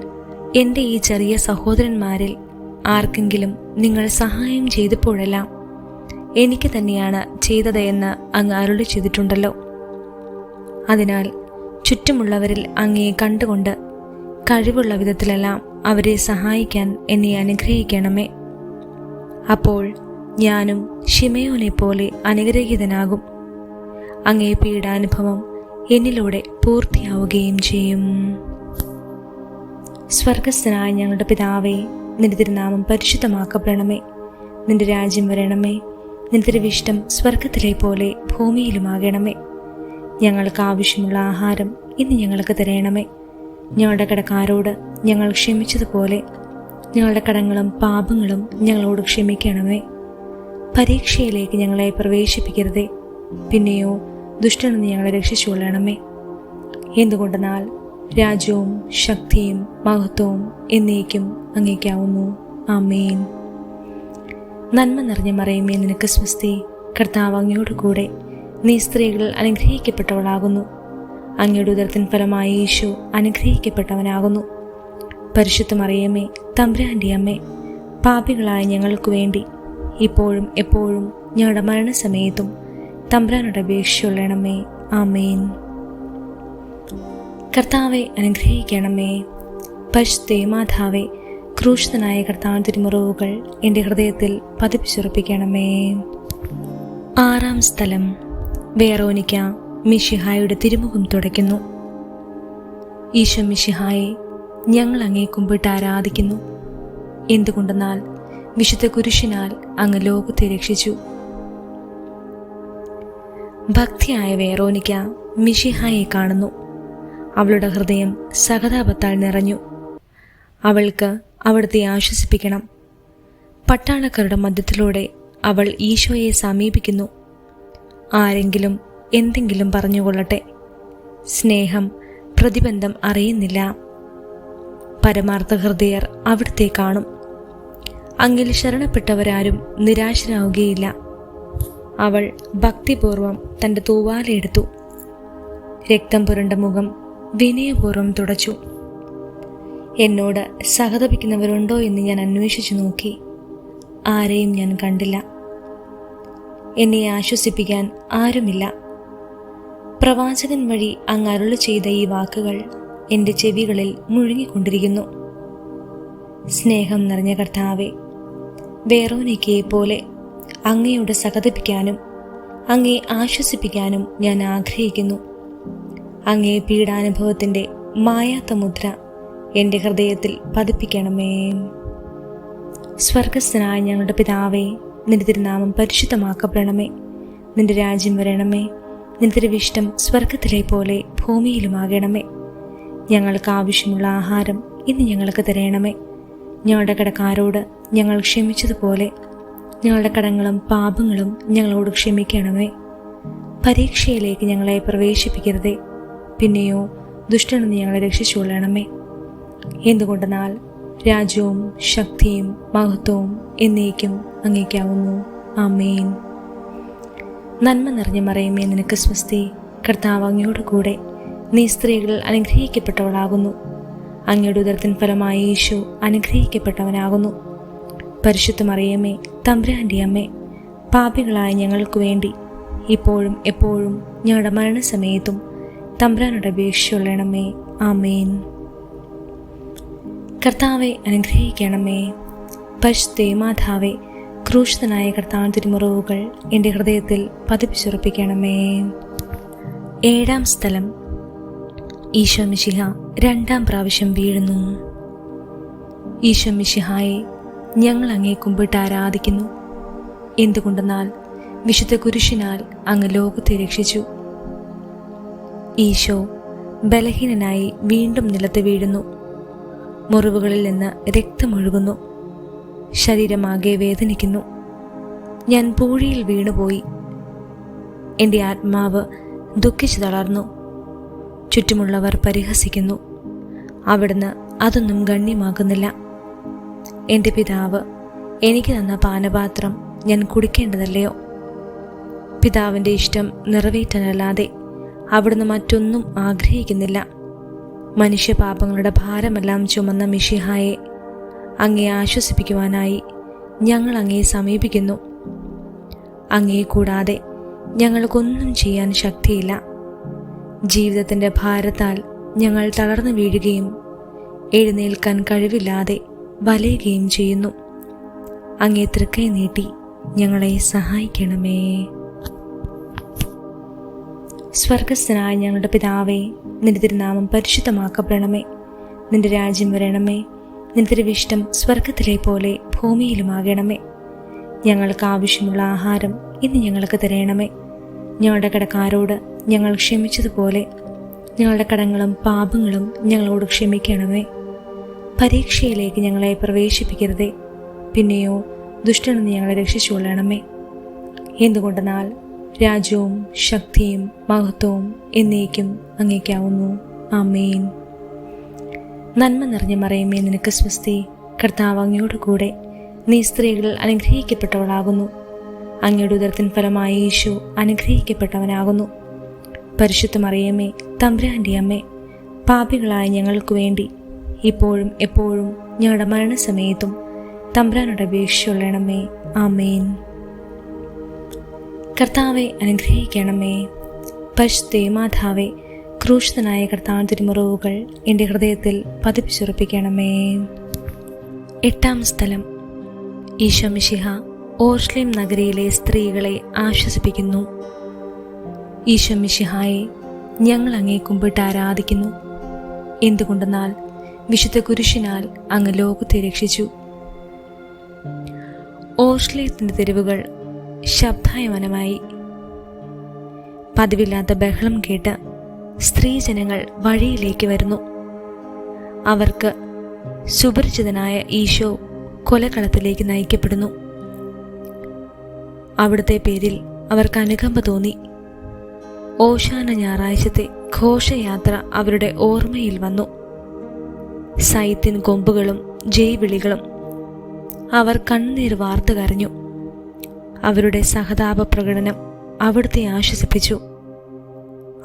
എൻ്റെ ഈ ചെറിയ സഹോദരന്മാരിൽ ആർക്കെങ്കിലും നിങ്ങൾ സഹായം ചെയ്തപ്പോഴെല്ലാം എനിക്ക് തന്നെയാണ് ചെയ്തത് എന്ന് അങ്ങ് അരുളി ചെയ്തിട്ടുണ്ടല്ലോ. അതിനാൽ ചുറ്റുമുള്ളവരിൽ അങ്ങയെ കണ്ടുകൊണ്ട് കഴിവുള്ള വിധത്തിലെല്ലാം അവരെ സഹായിക്കാൻ എന്നെ അനുഗ്രഹിക്കണമേ. അപ്പോൾ ഞാനും ശിമയോനെ പോലെ അനുഗ്രഹീതനാകും. അങ്ങേ പീഡാനുഭവം എന്നിലൂടെ പൂർത്തിയാവുകയും ചെയ്യും. സ്വർഗസ്ഥനായ ഞങ്ങളുടെ പിതാവേ, നിന്റെ തിരുനാമം പരിശുദ്ധമാക്കപ്പെടണമേ. നിന്റെ രാജ്യം വരണമേ. നിന്റെ തിരുവിഷ്ടം സ്വർഗത്തിലെ പോലെ ഭൂമിയിലുമാകണമേ. ഞങ്ങൾക്ക് ആവശ്യമുള്ള ആഹാരം ഇന്ന് ഞങ്ങൾക്ക് തരണമേ. ഞങ്ങളുടെ കടക്കാരോട് ഞങ്ങൾ ക്ഷമിച്ചതുപോലെ ഞങ്ങളുടെ കടങ്ങളും പാപങ്ങളും ഞങ്ങളോട് ക്ഷമിക്കണമേ. പരീക്ഷയിലേക്ക് ഞങ്ങളെ പ്രവേശിപ്പിക്കരുതേ, പിന്നെയോ ദുഷ്ടനിൽ നിന്ന് ഞങ്ങളെ രക്ഷിച്ചുകൊള്ളണമേ. എന്തുകൊണ്ടെന്നാൽ രാജ്യവും ശക്തിയും മഹത്വവും എന്നേക്കും അങ്ങേക്കാവുന്നു. ആമേൻ. നന്മ നിറഞ്ഞ മറിയമേ, നിനക്ക് സ്വസ്തി. കർത്താവ് അങ്ങയോട് കൂടെ. നീ സ്ത്രീകളിൽ അനുഗ്രഹിക്കപ്പെട്ടവളാകുന്നു. അങ്ങയുടെ ഉദരത്തിൻ ഫലമായ യേശു അനുഗ്രഹിക്കപ്പെട്ടവനാകുന്നു. പരിശുദ്ധ മറിയമേ, തമ്പുരാൻ്റെ അമ്മേ, പാപികളായ ഞങ്ങൾക്ക് വേണ്ടി ഇപ്പോഴും എപ്പോഴും ഞങ്ങളുടെ മരണസമയത്തും തമ്പുരാനോട് അപേക്ഷിച്ചുകൊള്ളണമേ. ആമേൻ. കർത്താവെ അനുഗ്രഹിക്കണമേ. പരിശുദ്ധ മാതാവേ, ക്രൂശിതനായ കർത്താവിൻ്റെ തിരുമുറിവുകൾ എൻ്റെ ഹൃദയത്തിൽ പതിപ്പിച്ചുറപ്പിക്കണമേ. 6-ാം സ്ഥലം. വെറോനിക്ക മിശിഹായുടെ തിരുമുഖം തുടയ്ക്കുന്നു. ഈശോ മിശിഹായെ, ഞങ്ങൾ അങ്ങേ കുമ്പിട്ട് ആരാധിക്കുന്നു. എന്തുകൊണ്ടെന്നാൽ വിശുദ്ധ കുരിശിനാൽ അങ്ങ് ലോകത്തെ രക്ഷിച്ചു. ഭക്തിയായ വെറോനിക്ക മിശിഹായെ കാണുന്നു. അവളുടെ ഹൃദയം സഹതാപത്താൽ നിറഞ്ഞു. അവൾക്ക് അവിടുത്തെ ആശ്വസിപ്പിക്കണം. പട്ടാളക്കാരുടെ മധ്യത്തിലൂടെ അവൾ ഈശോയെ സമീപിക്കുന്നു. ആരെങ്കിലും എന്തെങ്കിലും പറഞ്ഞുകൊള്ളട്ടെ, സ്നേഹം പ്രതിബന്ധം അറിയുന്നില്ല. പരമാർത്ഥ ഹൃദയർ അവിടുത്തെ കാണും. അങ്ങിൽ ശരണപ്പെട്ടവരാരും നിരാശരാവുകയില്ല. അവൾ ഭക്തിപൂർവം തൻ്റെ തൂവാലയെടുത്തു. രക്തം പുരണ്ട മുഖം വിനയപൂർവ്വം തുടച്ചു. എന്നോട് സഹതപിക്കുന്നവരുണ്ടോ എന്ന് ഞാൻ അന്വേഷിച്ചു നോക്കി. ആരെയും ഞാൻ കണ്ടില്ല. എന്നെ ആശ്വസിപ്പിക്കാൻ ആരുമില്ല. പ്രവാചകൻ വഴി അങ്ങ് അരുളി ചെയ്ത ഈ വാക്കുകൾ എൻ്റെ ചെവികളിൽ മുഴുങ്ങിക്കൊണ്ടിരിക്കുന്നു. സ്നേഹം നിറഞ്ഞ കർത്താവേ, വേറോനിക്കയെ പോലെ അങ്ങയോട് സഹതപിക്കാനും അങ്ങയെ ആശ്വസിപ്പിക്കാനും ഞാൻ ആഗ്രഹിക്കുന്നു. അങ്ങേ പീഡാനുഭവത്തിൻ്റെ മായാത്ത മുദ്ര എൻ്റെ ഹൃദയത്തിൽ പതിപ്പിക്കണമേ. സ്വർഗസ്ഥനായ ഞങ്ങളുടെ പിതാവേ, നിന്റെ തിരുനാമം പരിശുദ്ധമാക്കപ്പെടണമേ. നിന്റെ രാജ്യം വരണമേ. നിന്റെ തിരുവിഷ്ടം സ്വർഗത്തിലെ പോലെ ഭൂമിയിലുമാകണമേ. ഞങ്ങൾക്ക് ആവശ്യമുള്ള ആഹാരം ഇന്ന് ഞങ്ങൾക്ക് തരണമേ. ഞങ്ങളുടെ കടക്കാരോട് ഞങ്ങൾ ക്ഷമിച്ചതുപോലെ ഞങ്ങളുടെ കടങ്ങളും പാപങ്ങളും ഞങ്ങളോട് ക്ഷമിക്കണമേ. പരീക്ഷയിലേക്ക് ഞങ്ങളെ പ്രവേശിപ്പിക്കരുതേ, പിന്നെയോ ദുഷ്ടനിൽ നിന്ന് ഞങ്ങളെ രക്ഷിച്ചുകൊള്ളണമേ. എന്തുകൊണ്ടെന്നാൽ രാജ്യവും ശക്തിയും മഹത്വവും എന്നേക്കും അങ്ങേക്കാവുന്നു. ആമേൻ. നന്മ നിറഞ്ഞ മറിയമേ, നിനക്ക് സ്വസ്തി. കർത്താവ് അങ്ങയോട് കൂടെ. നീ സ്ത്രീകളിൽ അനുഗ്രഹിക്കപ്പെട്ടവളാകുന്നു. അങ്ങയുടെ ഉദരത്തിൻ ഫലമായ യേശു അനുഗ്രഹിക്കപ്പെട്ടവനാകുന്നു. പരിശുദ്ധ മറിയമേ, തമ്പുരാൻ്റെ അമ്മേ, പാപികളായ ഞങ്ങൾക്ക് വേണ്ടി ഇപ്പോഴും എപ്പോഴും ഞങ്ങളുടെ മരണസമയത്തും തമ്പുരാനോട് അപേക്ഷിച്ചുകൊള്ളണമേ. ആമേൻ. കർത്താവെ അനുഗ്രഹിക്കണമേ. പരിശുദ്ധ മാതാവേ, ക്രൂശിതനായ കർത്താവിൻ തിരുമുറിവുകൾ എൻ്റെ ഹൃദയത്തിൽ പതിപ്പിച്ചുറപ്പിക്കണമേ. 7-ാം സ്ഥലം. ഈശോ മിശിഹ 2-ാം പ്രാവശ്യം വീഴുന്നു. ഈശോ മിശിഹായെ, ഞങ്ങൾ അങ്ങേ കുമ്പിട്ട് ആരാധിക്കുന്നു. എന്തുകൊണ്ടെന്നാൽ വിശുദ്ധ കുരിശിനാൽ അങ്ങ് ലോകത്തെ രക്ഷിച്ചു. ഈശോ ബലഹീനനായി വീണ്ടും നിലത്ത് വീഴുന്നു. മുറിവുകളിൽ നിന്ന് രക്തമൊഴുകുന്നു. ശരീരമാകെ വേദനിക്കുന്നു. ഞാൻ പൂഴിയിൽ വീണുപോയി. എൻ്റെ ആത്മാവ് ദുഃഖിച്ചു തളർന്നു. ചുറ്റുമുള്ളവർ പരിഹസിക്കുന്നു. അവിടുന്ന് അതൊന്നും ഗണ്യമാക്കുന്നില്ല. എൻ്റെ പിതാവ് എനിക്ക് തന്ന പാനപാത്രം ഞാൻ കുടിക്കേണ്ടതല്ലയോ? പിതാവിൻ്റെ ഇഷ്ടം നിറവേറ്റാനല്ലാതെ അവിടുന്ന് മറ്റൊന്നും ആഗ്രഹിക്കുന്നില്ല. മനുഷ്യപാപങ്ങളുടെ ഭാരമെല്ലാം ചുമന്ന മിശിഹായെ, അങ്ങയെ ആശ്വസിപ്പിക്കുവാനായി ഞങ്ങൾ അങ്ങയെ സമീപിക്കുന്നു. അങ്ങയെ കൂടാതെ ഞങ്ങൾക്കൊന്നും ചെയ്യാൻ ശക്തിയില്ല. ജീവിതത്തിൻ്റെ ഭാരത്താൽ ഞങ്ങൾ തളർന്നു വീഴുകയും എഴുന്നേൽക്കാൻ കഴിവില്ലാതെ വലയുകയും ചെയ്യുന്നു. അങ്ങേ തൃക്കൈ നീട്ടി ഞങ്ങളെ സഹായിക്കണമേ. സ്വർഗസ്ഥനായ ഞങ്ങളുടെ പിതാവേ, നിന്റെ തിരുനാമം പരിശുദ്ധമാക്കപ്പെടണമേ. നിന്റെ രാജ്യം വരണമേ. നിന്റെ തിരുവിഷ്ടം സ്വർഗത്തിലെ പോലെ ഭൂമിയിലുമാകണമേ. ഞങ്ങൾക്ക് ആവശ്യമുള്ള ആഹാരം ഇന്ന് ഞങ്ങൾക്ക് തരണമേ. ഞങ്ങളുടെ കടക്കാരോട് ഞങ്ങൾ ക്ഷമിച്ചതുപോലെ ഞങ്ങളുടെ കടങ്ങളും പാപങ്ങളും ഞങ്ങളോട് ക്ഷമിക്കണമേ. പരീക്ഷയിലേക്ക് ഞങ്ങളെ പ്രവേശിപ്പിക്കരുതേ, പിന്നെയോ ദുഷ്ടനിൽ നിന്ന് ഞങ്ങളെ രക്ഷിച്ചുകൊള്ളണമേ. എന്തുകൊണ്ടെന്നാൽ രാജ്യവും ശക്തിയും മഹത്വവും എന്നേക്കും അങ്ങേക്കാവുന്നു. ആമേൻ. നന്മ നിറഞ്ഞ മറിയമേ, നിനക്ക് സ്വസ്തി. കർത്താവ് അങ്ങയോട് കൂടെ. നീ സ്ത്രീകളിൽ അനുഗ്രഹിക്കപ്പെട്ടവളാകുന്നു. അങ്ങയുടെ ഉദരത്തിൻ ഫലമായ യേശു അനുഗ്രഹിക്കപ്പെട്ടവനാകുന്നു. പരിശുദ്ധ മറിയമേ, തമ്പുരാൻ്റെ അമ്മേ, പാപികളായ ഞങ്ങൾക്ക് വേണ്ടി ഇപ്പോഴും എപ്പോഴും ഞങ്ങളുടെ മരണസമയത്തും തമ്പുരാനോട് അപേക്ഷിച്ചുകൊള്ളണമേ. ആമേൻ. കർത്താവെ അനുഗ്രഹിക്കണമേ. പരിശുദ്ധ മാതാവേ, ക്രൂശിതനായ കർത്താവിൻ തിരുമുറിവുകൾ എൻ്റെ ഹൃദയത്തിൽ പതിപ്പിച്ചുറപ്പിക്കണമേ. 8-ാം സ്ഥലം. ഈശോ മിശിഹ ഓർശ്ലേം നഗരിയിലെ സ്ത്രീകളെ ആശ്വസിപ്പിക്കുന്നു. ഈശോ മിശിഹായെ, ഞങ്ങൾ അങ്ങേ കുമ്പിട്ട് ആരാധിക്കുന്നു. എന്തുകൊണ്ടെന്നാൽ വിശുദ്ധ കുരിശിനാൽ അങ്ങ് ലോകത്തെ രക്ഷിച്ചു. ഓർശ്ലേത്തിൻ്റെ തെരുവുകൾ ശബ്ദായമാനമായി. പതിവില്ലാത്ത ബഹളം കേട്ട് സ്ത്രീജനങ്ങൾ വഴിയിലേക്ക് വരുന്നു. അവർക്ക് സുപരിചിതനായ ഈശോ കൊലകളത്തിലേക്ക് നയിക്കപ്പെടുന്നു. അവിടുത്തെ പേരിൽ അവർക്ക് അനുകമ്പ തോന്നി. ഓശാന ഞായറാഴ്ചത്തെ ഘോഷയാത്ര അവരുടെ ഓർമ്മയിൽ വന്നു. സൈത്തിൻ കൊമ്പുകളും ജയ്വിളികളും. അവർ കണ്ണുനീർ വാർത്തു കരഞ്ഞു. അവരുടെ സഹതാപ പ്രകടനം അവിടുത്തെ ആശ്വസിപ്പിച്ചു.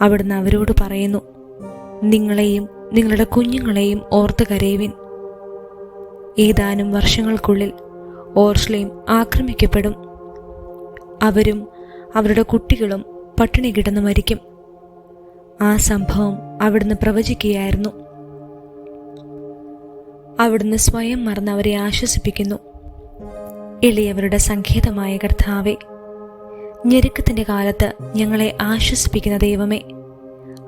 അവിടുന്ന് അവരോട് പറയുന്നു, നിങ്ങളെയും നിങ്ങളുടെ കുഞ്ഞുങ്ങളെയും ഓർത്ത് കരയുവിൻ. ഏതാനും വർഷങ്ങൾക്കുള്ളിൽ ഓർശ്ലേം ആക്രമിക്കപ്പെടും. അവരും അവരുടെ കുട്ടികളും പട്ടിണി കിടന്നു മരിക്കും. ആ സംഭവം അവിടുന്ന് പ്രവചിക്കുകയായിരുന്നു. അവിടുന്ന് സ്വയം മറന്ന് അവരെ ആശ്വസിപ്പിക്കുന്നു. എളിയവരുടെ സങ്കേതമായ കർത്താവേ, ഞെരുക്കത്തിൻ്റെ കാലത്ത് ഞങ്ങളെ ആശ്വസിപ്പിക്കുന്ന ദൈവമേ,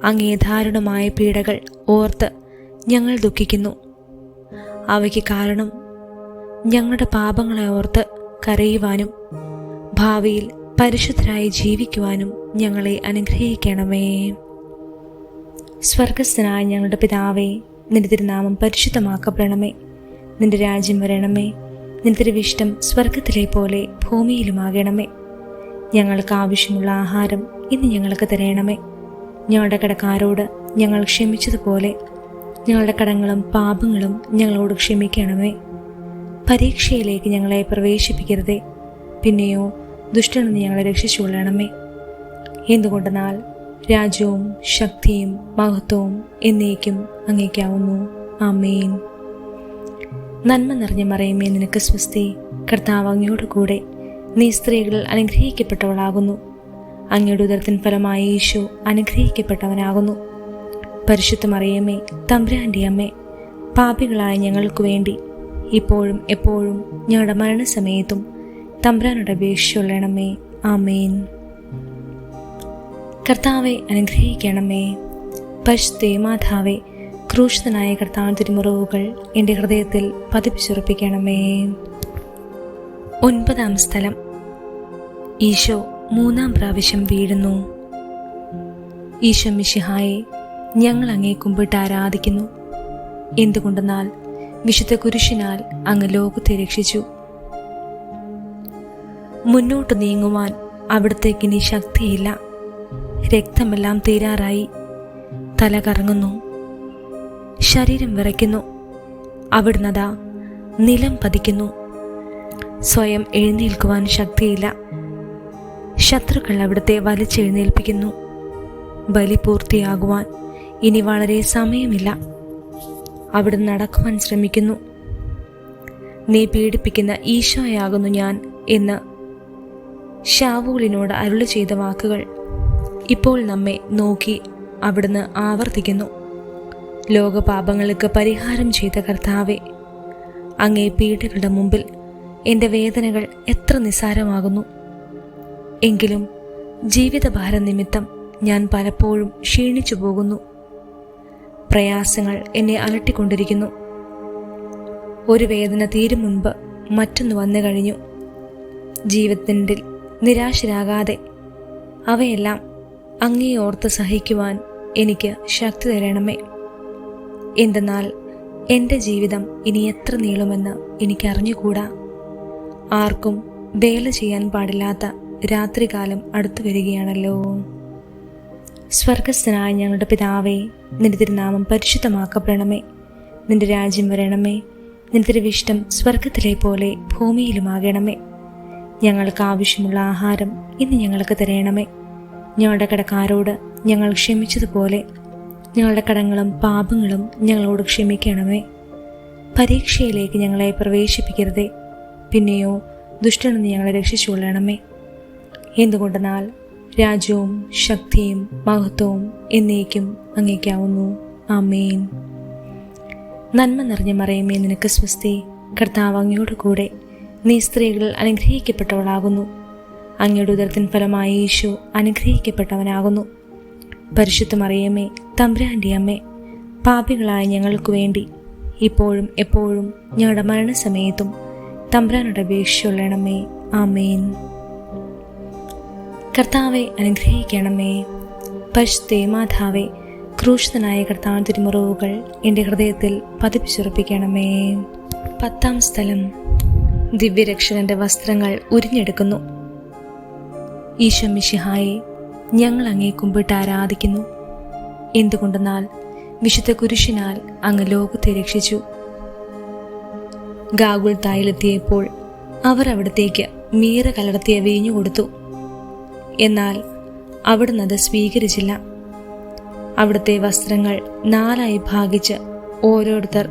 അങ്ങേ ദാരുണമായ പീഡകൾ ഓർത്ത് ഞങ്ങൾ ദുഃഖിക്കുന്നു. അവയ്ക്ക് കാരണം ഞങ്ങളുടെ പാപങ്ങളെ ഓർത്ത് കരയുവാനും ഭാവിയിൽ പരിശുദ്ധരായി ജീവിക്കുവാനും ഞങ്ങളെ അനുഗ്രഹിക്കണമേ. സ്വർഗസ്ഥനായ ഞങ്ങളുടെ പിതാവേ, നിന്റെ തിരുനാമം പരിശുദ്ധമാക്കപ്പെടണമേ. നിന്റെ രാജ്യം വരണമേ. നിന്റെ തിരുവിഷ്ടം സ്വർഗത്തിലെ പോലെ ഭൂമിയിലുമാകണമേ. ഞങ്ങൾക്ക് ആവശ്യമുള്ള ആഹാരം ഇന്ന് ഞങ്ങൾക്ക് തരണമേ. ഞങ്ങളുടെ കടക്കാരോട് ഞങ്ങൾ ക്ഷമിച്ചതുപോലെ ഞങ്ങളുടെ കടങ്ങളും പാപങ്ങളും ഞങ്ങളോട് ക്ഷമിക്കണമേ. പരീക്ഷയിലേക്ക് ഞങ്ങളെ പ്രവേശിപ്പിക്കരുതേ, പിന്നെയോ ദുഷ്ടനിൽ നിന്ന് ഞങ്ങളെ രക്ഷിച്ചുകൊള്ളണമേ. എന്തുകൊണ്ടെന്നാൽ രാജ്യവും ശക്തിയും മഹത്വവും എന്നേക്കും അങ്ങേക്കാവുന്നു. ആമേൻ. നന്മ നിറഞ്ഞ മറിയമേ, നിനക്ക് സ്വസ്തി. കർത്താവ് അങ്ങയോട് കൂടെ. നീ സ്ത്രീകളിൽ അനുഗ്രഹിക്കപ്പെട്ടവളാകുന്നു. അങ്ങയുടെ ഉദരത്തിൻ ഫലമായ ഈശോ അനുഗ്രഹിക്കപ്പെട്ടവനാകുന്നു. പരിശുദ്ധ മറിയമേ, തമ്പുരാന്റെ അമ്മേ, പാപികളായ ഞങ്ങൾക്ക് വേണ്ടി ഇപ്പോഴും എപ്പോഴും ഞങ്ങളുടെ മരണസമയത്തും തമ്പുരാനോട് അപേക്ഷിച്ചുകൊള്ളണമേ. ആമേൻ. കർത്താവെ അനുഗ്രഹിക്കണമേ. പരിശുദ്ധ മാതാവേ, ക്രൂശിതനായ കർത്താവ് തിരുമുറിവുകൾ എൻ്റെ ഹൃദയത്തിൽ പതിപ്പിച്ചുറപ്പിക്കണമേ. 9-ാം സ്ഥലം. ഈശോ 3-ാം പ്രാവശ്യം വീഴുന്നു. ഈശോ മിശിഹായെ, ഞങ്ങൾ അങ്ങേ കുമ്പിട്ട് ആരാധിക്കുന്നു. എന്തുകൊണ്ടെന്നാൽ വിശുദ്ധ കുരിശിനാൽ അങ്ങ് ലോകത്തെ രക്ഷിച്ചു. മുന്നോട്ട് നീങ്ങുവാൻ അവിടത്തേക്കിനി ശക്തിയില്ല. രക്തമെല്ലാം തീരാറായി. തല കറങ്ങുന്നു, ശരീരം വിറയ്ക്കുന്നു. അവിടുന്നതാ നിലം പതിക്കുന്നു. സ്വയം എഴുന്നേൽക്കുവാൻ ശക്തിയില്ല. ശത്രുക്കൾ അവിടുത്തെ വലിച്ചെഴുന്നേൽപ്പിക്കുന്നു. ബലി പൂർത്തിയാകുവാൻ ഇനി വളരെ സമയമില്ല. അവിടുന്ന് നടക്കുവാൻ ശ്രമിക്കുന്നു. നീ പീഡിപ്പിക്കുന്ന ഈശോയാകുന്നു ഞാൻ എന്ന് ശാവൂലിനോട് അരുളി ചെയ്ത വാക്കുകൾ ഇപ്പോൾ നമ്മെ നോക്കി അവിടുന്ന് ആവർത്തിക്കുന്നു. ലോകപാപങ്ങൾക്ക് പരിഹാരം ചെയ്ത കർത്താവെ, അങ്ങേ പീഡകളുടെ മുമ്പിൽ എൻ്റെ വേദനകൾ എത്ര നിസ്സാരമാകുന്നു. എങ്കിലും ജീവിതഭാരം നിമിത്തം ഞാൻ പലപ്പോഴും ക്ഷീണിച്ചു പോകുന്നു. പ്രയാസങ്ങൾ എന്നെ അലട്ടിക്കൊണ്ടിരിക്കുന്നു. ഒരു വേദന തീരും മുൻപ് മറ്റൊന്ന് വന്നു കഴിഞ്ഞു. ജീവിതത്തിൻ്റെ നിരാശരാകാതെ അവയെല്ലാം അങ്ങേ ഓർത്ത് സഹിക്കുവാൻ എനിക്ക് ശക്തി തരണമേ. എന്തെന്നാൽ എൻ്റെ ജീവിതം ഇനി എത്ര നീളുമെന്ന് എനിക്കറിഞ്ഞുകൂടാ. ആർക്കും വേല ചെയ്യാൻ പാടില്ലാത്ത രാത്രികാലം അടുത്തു വരികയാണല്ലോ. സ്വർഗസ്ഥനായ ഞങ്ങളുടെ പിതാവേ, നിന്റെ തിരുനാമം പരിശുദ്ധമാക്കപ്പെടണമേ. നിന്റെ രാജ്യം വരണമേ. നിന്റെ തിരുവിഷ്ടം സ്വർഗത്തിലെ പോലെ ഭൂമിയിലുമാകണമേ. ഞങ്ങൾക്ക് ആവശ്യമുള്ള ആഹാരം ഇന്ന് ഞങ്ങൾക്ക് തരണമേ. ഞങ്ങളുടെ കടക്കാരോട് ഞങ്ങൾ ക്ഷമിച്ചതുപോലെ ഞങ്ങളുടെ കടങ്ങളും പാപങ്ങളും ഞങ്ങളോട് ക്ഷമിക്കണമേ. പരീക്ഷയിലേക്ക് ഞങ്ങളെ പ്രവേശിപ്പിക്കരുതേ, പിന്നെയോ ദുഷ്ടനിൽ നിന്ന് ഞങ്ങളെ രക്ഷിച്ചുകൊള്ളണമേ. എന്തുകൊണ്ടെന്നാൽ രാജ്യവും ശക്തിയും മഹത്വവും എന്നേക്കും അങ്ങേക്കാവുന്നു. ആമേൻ. നന്മ നിറഞ്ഞ മറിയമേ, നിനക്ക് സ്വസ്തി. കർത്താവ് അങ്ങയോട് കൂടെ. നീ സ്ത്രീകളിൽ അനുഗ്രഹിക്കപ്പെട്ടവളാകുന്നു. അങ്ങയുടെ ഉദരത്തിൻ ഫലമായ ഈശോ അനുഗ്രഹിക്കപ്പെട്ടവനാകുന്നു. പരിശുദ്ധ മറിയമേ, തമ്പുരാന്റെ അമ്മേ, പാപികളായ ഞങ്ങൾക്ക് വേണ്ടി ഇപ്പോഴും എപ്പോഴും ഞങ്ങളുടെ മരണസമയത്തും തമ്പുരാനോട് അപേക്ഷിച്ചുകൊള്ളണമേ. ആമേൻ. കർത്താവെ അനുഗ്രഹിക്കണമേ. പരിശുദ്ധ മാതാവേ, ക്രൂശിതനായ കർത്താവിൻ തിരുമുറിവുകൾ എൻ്റെ ഹൃദയത്തിൽ പതിപ്പിച്ചുറപ്പിക്കണമേ. 10 സ്ഥലം. ദിവ്യരക്ഷകന്റെ വസ്ത്രങ്ങൾ ഉരിഞ്ഞെടുക്കുന്നു. ഈശോ മിശിഹായെ, ഞങ്ങൾ അങ്ങേ കുമ്പിട്ട് ആരാധിക്കുന്നു. എന്തുകൊണ്ടെന്നാൽ വിശുദ്ധ കുരിശിനാൽ അങ്ങ് ലോകത്തെ രക്ഷിച്ചു. ഗാഗുൽത്തായിലെത്തിയപ്പോൾ അവർ അവിടത്തേക്ക് മീറ കലർത്തിയ വീഞ്ഞു കൊടുത്തു. എന്നാൽ അവിടുന്ന് അത് സ്വീകരിച്ചില്ല. അവിടുത്തെ വസ്ത്രങ്ങൾ 4 ഭാഗിച്ച് ഓരോരുത്തർ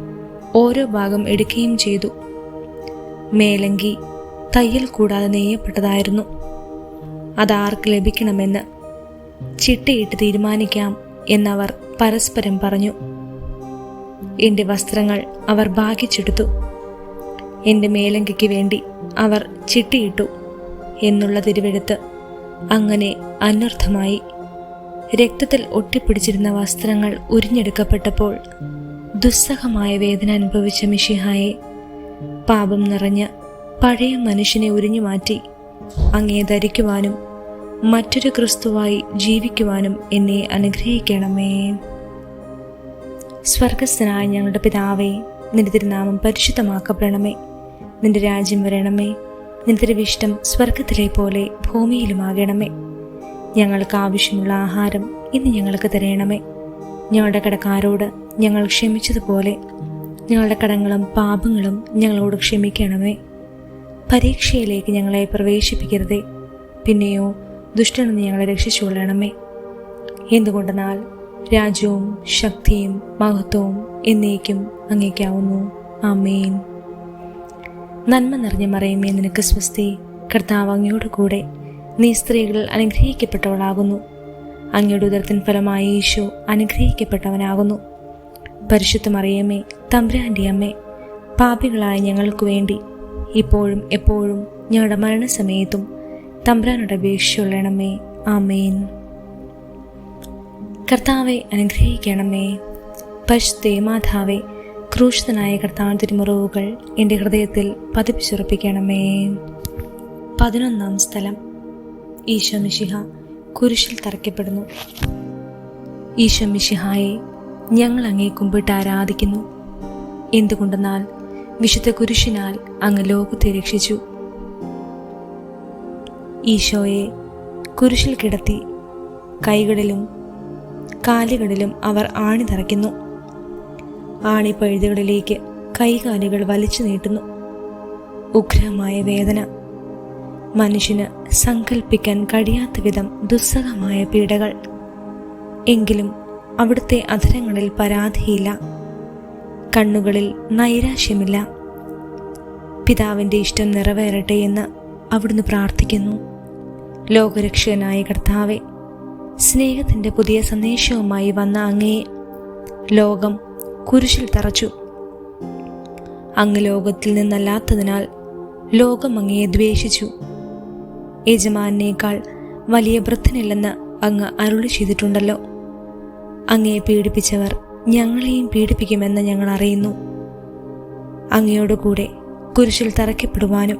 ഓരോ ഭാഗം എടുക്കുകയും ചെയ്തു. മേലങ്കി തയ്യൽ കൂടാതെ നെയ്യപ്പെട്ടതായിരുന്നു. അതാർക്ക് ലഭിക്കണമെന്ന് ചിട്ടയിട്ട് തീരുമാനിക്കാം എന്നവർ പരസ്പരം പറഞ്ഞു. എൻ്റെ വസ്ത്രങ്ങൾ അവർ ഭാഗിച്ചെടുത്തു. എൻ്റെ മേലങ്കയ്ക്ക് വേണ്ടി അവർ ചിട്ടിയിട്ടു എന്നുള്ള തിരുവെഴുത്ത് അങ്ങനെ അനർത്ഥമായി. രക്തത്തിൽ ഒട്ടിപ്പിടിച്ചിരുന്ന വസ്ത്രങ്ങൾ ഉരിഞ്ഞെടുക്കപ്പെട്ടപ്പോൾ ദുസ്സഹമായ വേദന അനുഭവിച്ച മിശിഹായെ, പാപം നിറഞ്ഞ പഴയ മനുഷ്യനെ ഉരിഞ്ഞു മാറ്റി അങ്ങേ ധരിക്കുവാനും മറ്റൊരു ക്രിസ്തുവായി ജീവിക്കുവാനും എന്നെ അനുഗ്രഹിക്കണമേ. സ്വർഗസ്ഥനായ ഞങ്ങളുടെ പിതാവേ, നിന്റെ തിരുനാമം പരിശുദ്ധമാക്കപ്പെടണമേ. നിന്റെ രാജ്യം വരണമേ. നിന്റെ തിരുവിഷ്ടം സ്വർഗത്തിലെ പോലെ ഭൂമിയിലുമാകണമേ. ഞങ്ങൾക്ക് ആവശ്യമുള്ള ആഹാരം ഇന്ന് ഞങ്ങൾക്ക് തരണമേ. ഞങ്ങളുടെ കടക്കാരോട് ഞങ്ങൾ ക്ഷമിച്ചതുപോലെ ഞങ്ങളുടെ കടങ്ങളും പാപങ്ങളും ഞങ്ങളോട് ക്ഷമിക്കണമേ. പരീക്ഷയിലേക്ക് ഞങ്ങളെ പ്രവേശിപ്പിക്കരുതേ, പിന്നെയോ ദുഷ്ടനിൽ നിന്ന് ഞങ്ങളെ രക്ഷിച്ചുകൊള്ളണമേ. എന്തുകൊണ്ടെന്നാൽ രാജ്യവും ശക്തിയും മഹത്വവും എന്നേക്കും അങ്ങേക്കാവുന്നു. ആമേൻ. നന്മ നിറഞ്ഞ മറിയമേ, നിനക്ക് സ്വസ്തി. കർത്താവ് അങ്ങയോട് കൂടെ, നീ സ്ത്രീകളിൽ അനുഗ്രഹിക്കപ്പെട്ടവളാകുന്നു. അങ്ങയുടെ ഉദരത്തിൻ ഫലമായ യേശു അനുഗ്രഹിക്കപ്പെട്ടവനാകുന്നു. പരിശുദ്ധ മറിയമേ, തമ്പുരാന്റെ അമ്മേ, പാപികളായ ഞങ്ങൾക്ക് വേണ്ടി ഇപ്പോഴും എപ്പോഴും ഞങ്ങളുടെ മരണസമയത്തും തമ്പുരാനോട് അപേക്ഷിച്ചുകൊള്ളണമേ. ആമേൻ. കർത്താവെ അനുഗ്രഹിക്കണമേ. പരിശുദ്ധ മാതാവേ, ക്രൂശിതനായ കർത്താവിൻ തിരുമുറിവുകൾ എൻ്റെ ഹൃദയത്തിൽ പതിപ്പിച്ചുറപ്പിക്കണമേ. 11 സ്ഥലം. ഈശോ മിശിഹ കുരിശിൽ തറയ്ക്കപ്പെടുന്നു. ഈശോ മിശിഹായെ, ഞങ്ങൾ അങ്ങേ കുമ്പിട്ട് ആരാധിക്കുന്നു. എന്തുകൊണ്ടെന്നാൽ വിശുദ്ധ കുരിശിനാൽ അങ്ങ് ലോകത്തെ രക്ഷിച്ചു. ഈശോയെ കുരിശിൽ കിടത്തി കൈകളിലും കാലുകളിലും അവർ ആണി തറയ്ക്കുന്നു. ആണിപ്പഴുതുകളിലേക്ക് കൈകാലുകൾ വലിച്ചു നീട്ടുന്നു. ഉഗ്രമായ വേദന, മനുഷ്യന് സങ്കല്പിക്കാൻ കഴിയാത്ത വിധം ദുസ്സഹമായ പീഡകൾ. എങ്കിലും അവിടുത്തെ അധരങ്ങളിൽ പരാതിയില്ല, കണ്ണുകളിൽ നൈരാശ്യമില്ല. പിതാവിൻ്റെ ഇഷ്ടം നിറവേറട്ടെ എന്ന് അവിടുന്ന് പ്രാർത്ഥിക്കുന്നു. ലോകരക്ഷകനായ കർത്താവെ, സ്നേഹത്തിൻ്റെ പുതിയ സന്ദേശവുമായി വന്ന അങ്ങയെ ലോകം കുരിശിൽ തറച്ചു. അങ്ങ് ലോകത്തിൽ നിന്നല്ലാത്തതിനാൽ ലോകം അങ്ങയെ ദ്വേഷിച്ചു. യജമാനേക്കാൾ വലിയ വൃദ്ധനില്ലെന്ന് അങ്ങ് അരുളി ചെയ്തിട്ടുണ്ടല്ലോ. അങ്ങയെ പീഡിപ്പിച്ചവർ ഞങ്ങളെയും പീഡിപ്പിക്കുമെന്ന് ഞങ്ങൾ അറിയുന്നു. അങ്ങയോടുകൂടെ കുരിശിൽ തറയ്ക്കപ്പെടുവാനും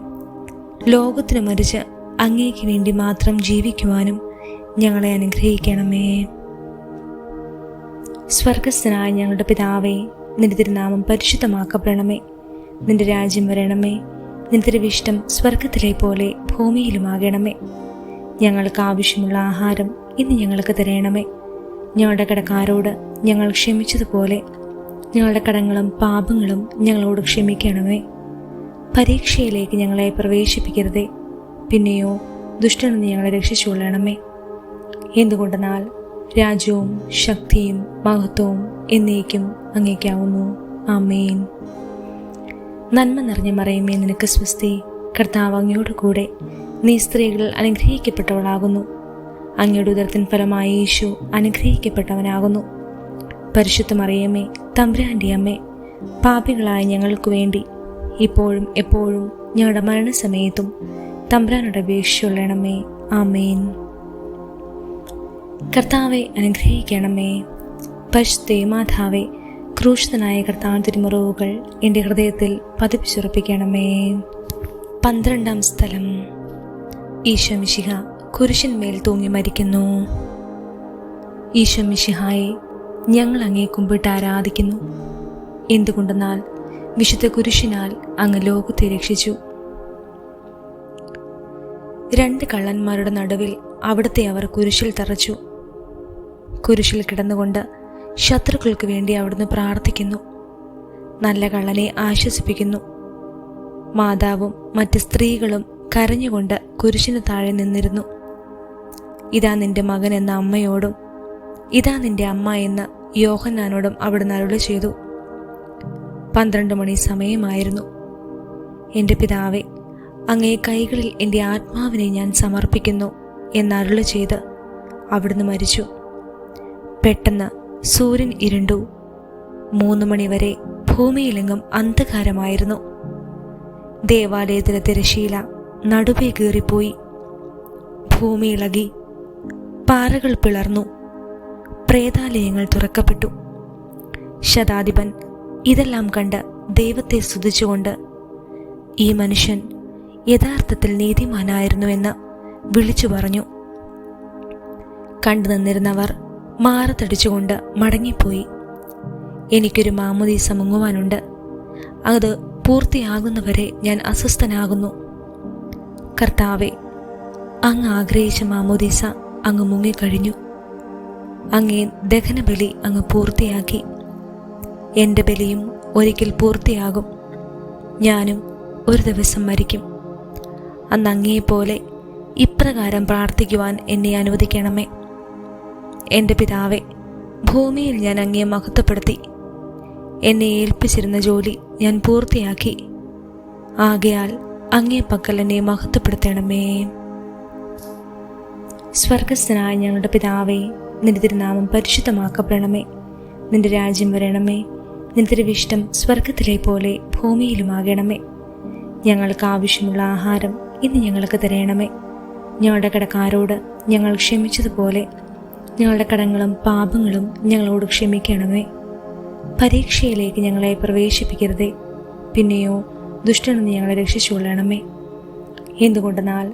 ലോകത്തിന് മരിച്ച് അങ്ങേക്ക് വേണ്ടി മാത്രം ജീവിക്കുവാനും ഞങ്ങളെ അനുഗ്രഹിക്കണമേ. സ്വർഗസ്ഥനായ ഞങ്ങളുടെ പിതാവേ, നിന്റെ തിരുനാമം പരിശുദ്ധമാക്കപ്പെടണമേ. നിന്റെ രാജ്യം വരണമേ. നിന്റെ തിരുവിഷ്ടം സ്വർഗത്തിലെ പോലെ ഭൂമിയിലുമാകണമേ. ഞങ്ങൾക്ക് ആവശ്യമുള്ള ആഹാരം ഇന്ന് ഞങ്ങൾക്ക് തരണമേ. ഞങ്ങളുടെ കടക്കാരോട് ഞങ്ങൾ ക്ഷമിച്ചതുപോലെ ഞങ്ങളുടെ കടങ്ങളും പാപങ്ങളും ഞങ്ങളോട് ക്ഷമിക്കണമേ. പരീക്ഷയിലേക്ക് ഞങ്ങളെ പ്രവേശിപ്പിക്കരുതേ, പിന്നെയോ ദുഷ്ടനിൽ നിന്ന് ഞങ്ങളെ രക്ഷിച്ചുകൊള്ളണമേ. എന്തുകൊണ്ടെന്നാൽ രാജ്യവും ശക്തിയും മഹത്വവും എന്നേക്കും അങ്ങേക്കാവുന്നു. ആമേൻ. നന്മ നിറഞ്ഞ മറിയമേ, നിനക്ക് സ്വസ്തി. കർത്താവ് അങ്ങയോട് കൂടെ, നീ സ്ത്രീകളിൽ അനുഗ്രഹിക്കപ്പെട്ടവളാകുന്നു. അങ്ങയുടെ ഉദരത്തിൻ ഫലമായ യേശു അനുഗ്രഹിക്കപ്പെട്ടവനാകുന്നു. പരിശുദ്ധ മറിയമേ, തമ്പുരാന്റെ അമ്മേ, പാപികളായ ഞങ്ങൾക്ക് വേണ്ടി ഇപ്പോഴും എപ്പോഴും ഞങ്ങളുടെ മരണസമയത്തും തമ്പുരാനോട് അപേക്ഷിച്ചുകൊള്ളണമേ. ആമേൻ. കർത്താവെ അനുഗ്രഹിക്കണമേ. പരിശുദ്ധ മാതാവേ, ക്രൂശിതനായ കർത്താവിൻ തിരുമുറിവുകൾ എൻ്റെ ഹൃദയത്തിൽ പതിപ്പിച്ചുറപ്പിക്കണമേ. 12 സ്ഥലം. ഈശോ മിശിഹ കുരിശിന്മേൽ തൂങ്ങി മരിക്കുന്നു. ഈശോ മിശിഹായെ, ഞങ്ങൾ അങ്ങേ കുമ്പിട്ട് ആരാധിക്കുന്നു. എന്തുകൊണ്ടെന്നാൽ വിശുദ്ധ കുരിശിനാൽ അങ്ങ് ലോകത്തെ രക്ഷിച്ചു. 2 കള്ളന്മാരുടെ നടുവിൽ അവിടുത്തെ അവർ കുരിശിൽ തറച്ചു. കുരിശിൽ കിടന്നുകൊണ്ട് ശത്രുക്കൾക്ക് വേണ്ടി അവിടുന്ന് പ്രാർത്ഥിക്കുന്നു. നല്ല കള്ളനെ ആശ്വസിപ്പിക്കുന്നു. മാതാവും മറ്റ് സ്ത്രീകളും കരഞ്ഞുകൊണ്ട് കുരിശിന് താഴെ നിന്നിരുന്നു. ഇതാ നിന്റെ മകൻ എന്ന അമ്മയോടും ഇതാ നിന്റെ അമ്മ എന്ന് യോഹന്നാനോടും അവിടുന്ന് അരുളി ചെയ്തു. 12 മണി സമയമായിരുന്നു. എൻ്റെ പിതാവേ, അങ്ങേ കൈകളിൽ എൻ്റെ ആത്മാവിനെ ഞാൻ സമർപ്പിക്കുന്നു എന്നരുളി ചെയ്ത് അവിടുന്ന് മരിച്ചു. പെട്ടെന്ന് സൂര്യൻ ഇരുണ്ടു. 3 മണിവരെ ഭൂമിയിലെങ്ങും അന്ധകാരമായിരുന്നു. ദേവാലയത്തിലെ തിരശീല നടുവേ കീറിപ്പോയി. ഭൂമി ഇളകി, പാറകൾ പിളർന്നു, പ്രേതാലയങ്ങൾ തുറക്കപ്പെട്ടു. ശതാധിപൻ ഇതെല്ലാം കണ്ട് ദൈവത്തെ സ്തുതിച്ചുകൊണ്ട് ഈ മനുഷ്യൻ യഥാർത്ഥത്തിൽ നീതിമാനായിരുന്നുവെന്ന് വിളിച്ചു പറഞ്ഞു. കണ്ടു നിന്നിരുന്നവർ മാറത്തടിച്ചുകൊണ്ട് മടങ്ങിപ്പോയി. എനിക്കൊരു മാമോദീസ മുങ്ങുവാനുണ്ട്, അത് പൂർത്തിയാകുന്നവരെ ഞാൻ അസ്വസ്ഥനാകുന്നു. കർത്താവെ, അങ്ങ് ആഗ്രഹിച്ച മാമോദീസ അങ്ങ് മുങ്ങിക്കഴിഞ്ഞു. അങ്ങേ ദഹനബലി അങ്ങ് പൂർത്തിയാക്കി. എൻ്റെ ബലിയും ഒരിക്കൽ പൂർത്തിയാകും. ഞാനും ഒരു ദിവസം മരിക്കും. അന്ന് അങ്ങയെപ്പോലെ ഇപ്രകാരം പ്രാർത്ഥിക്കുവാൻ എന്നെ അനുവദിക്കണമേ. എൻ്റെ പിതാവേ, ഭൂമിയിൽ ഞാൻ അങ്ങയെ മഹത്വപ്പെടുത്തി. എന്നെ ഏൽപ്പിച്ചിരുന്ന ജോലി ഞാൻ പൂർത്തിയാക്കി. ആകയാൽ അങ്ങേ പക്കൽ എന്നെ മഹത്വപ്പെടുത്തണമേ. സ്വർഗസ്ഥനായ ഞങ്ങളുടെ പിതാവേ, നിന്റെ തിരുനാമം പരിശുദ്ധമാക്കപ്പെടണമേ. നിന്റെ രാജ്യം വരണമേ. നിന്റെ തിരുവിഷ്ടം സ്വർഗത്തിലെ പോലെ ഭൂമിയിലുമാകണമേ. ഞങ്ങൾക്ക് ആവശ്യമുള്ള ആഹാരം ഇന്ന് ഞങ്ങൾക്ക് തരണമേ. ഞങ്ങളുടെ കടക്കാരോട് ഞങ്ങൾ ക്ഷമിച്ചതുപോലെ ഞങ്ങളുടെ കടങ്ങളും പാപങ്ങളും ഞങ്ങളോട് ക്ഷമിക്കണമേ. പരീക്ഷയിലേക്ക് ഞങ്ങളെ പ്രവേശിപ്പിക്കരുതേ, പിന്നെയോ ദുഷ്ടനിൽ നിന്ന് ഞങ്ങളെ രക്ഷിച്ചുകൊള്ളണമേ. എന്തുകൊണ്ടെന്നാൽ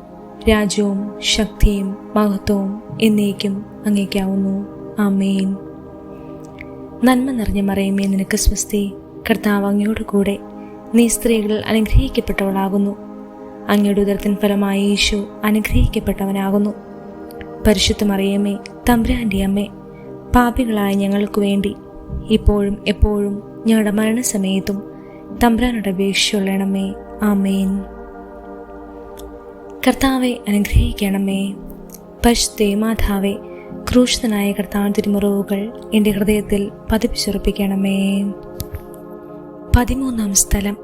രാജ്യവും ശക്തിയും മഹത്വവും എന്നേക്കും അങ്ങേക്കാവുന്നു. ആമേൻ. നന്മ നിറഞ്ഞ മറിയമേ, നിനക്ക് സ്വസ്തി. കർത്താവ് അങ്ങയോട് കൂടെ, നീ സ്ത്രീകൾ അനുഗ്രഹിക്കപ്പെട്ടവളാകുന്നു. അങ്ങയുടെ ഉദരത്തിൻ ഫലമായ യേശു അനുഗ്രഹിക്കപ്പെട്ടവനാകുന്നു. പരിശുദ്ധ മറിയമേ, തമ്പുരാൻ്റെ അമ്മേ, പാപികളായ ഞങ്ങൾക്ക് വേണ്ടി ഇപ്പോഴും എപ്പോഴും ഞങ്ങളുടെ മരണസമയത്തും തമ്പുരാനോട് അപേക്ഷിച്ചുകൊള്ളണമേ. ആമേൻ. കർത്താവെ അനുഗ്രഹിക്കണമേ. പരിശുദ്ധ മാതാവേ, ക്രൂശിതനായ കർത്താവിന്റെ തിരുമുറിവുകൾ എൻ്റെ ഹൃദയത്തിൽ പതിപ്പിച്ചുറപ്പിക്കണമേ. 13-ാം സ്ഥലം.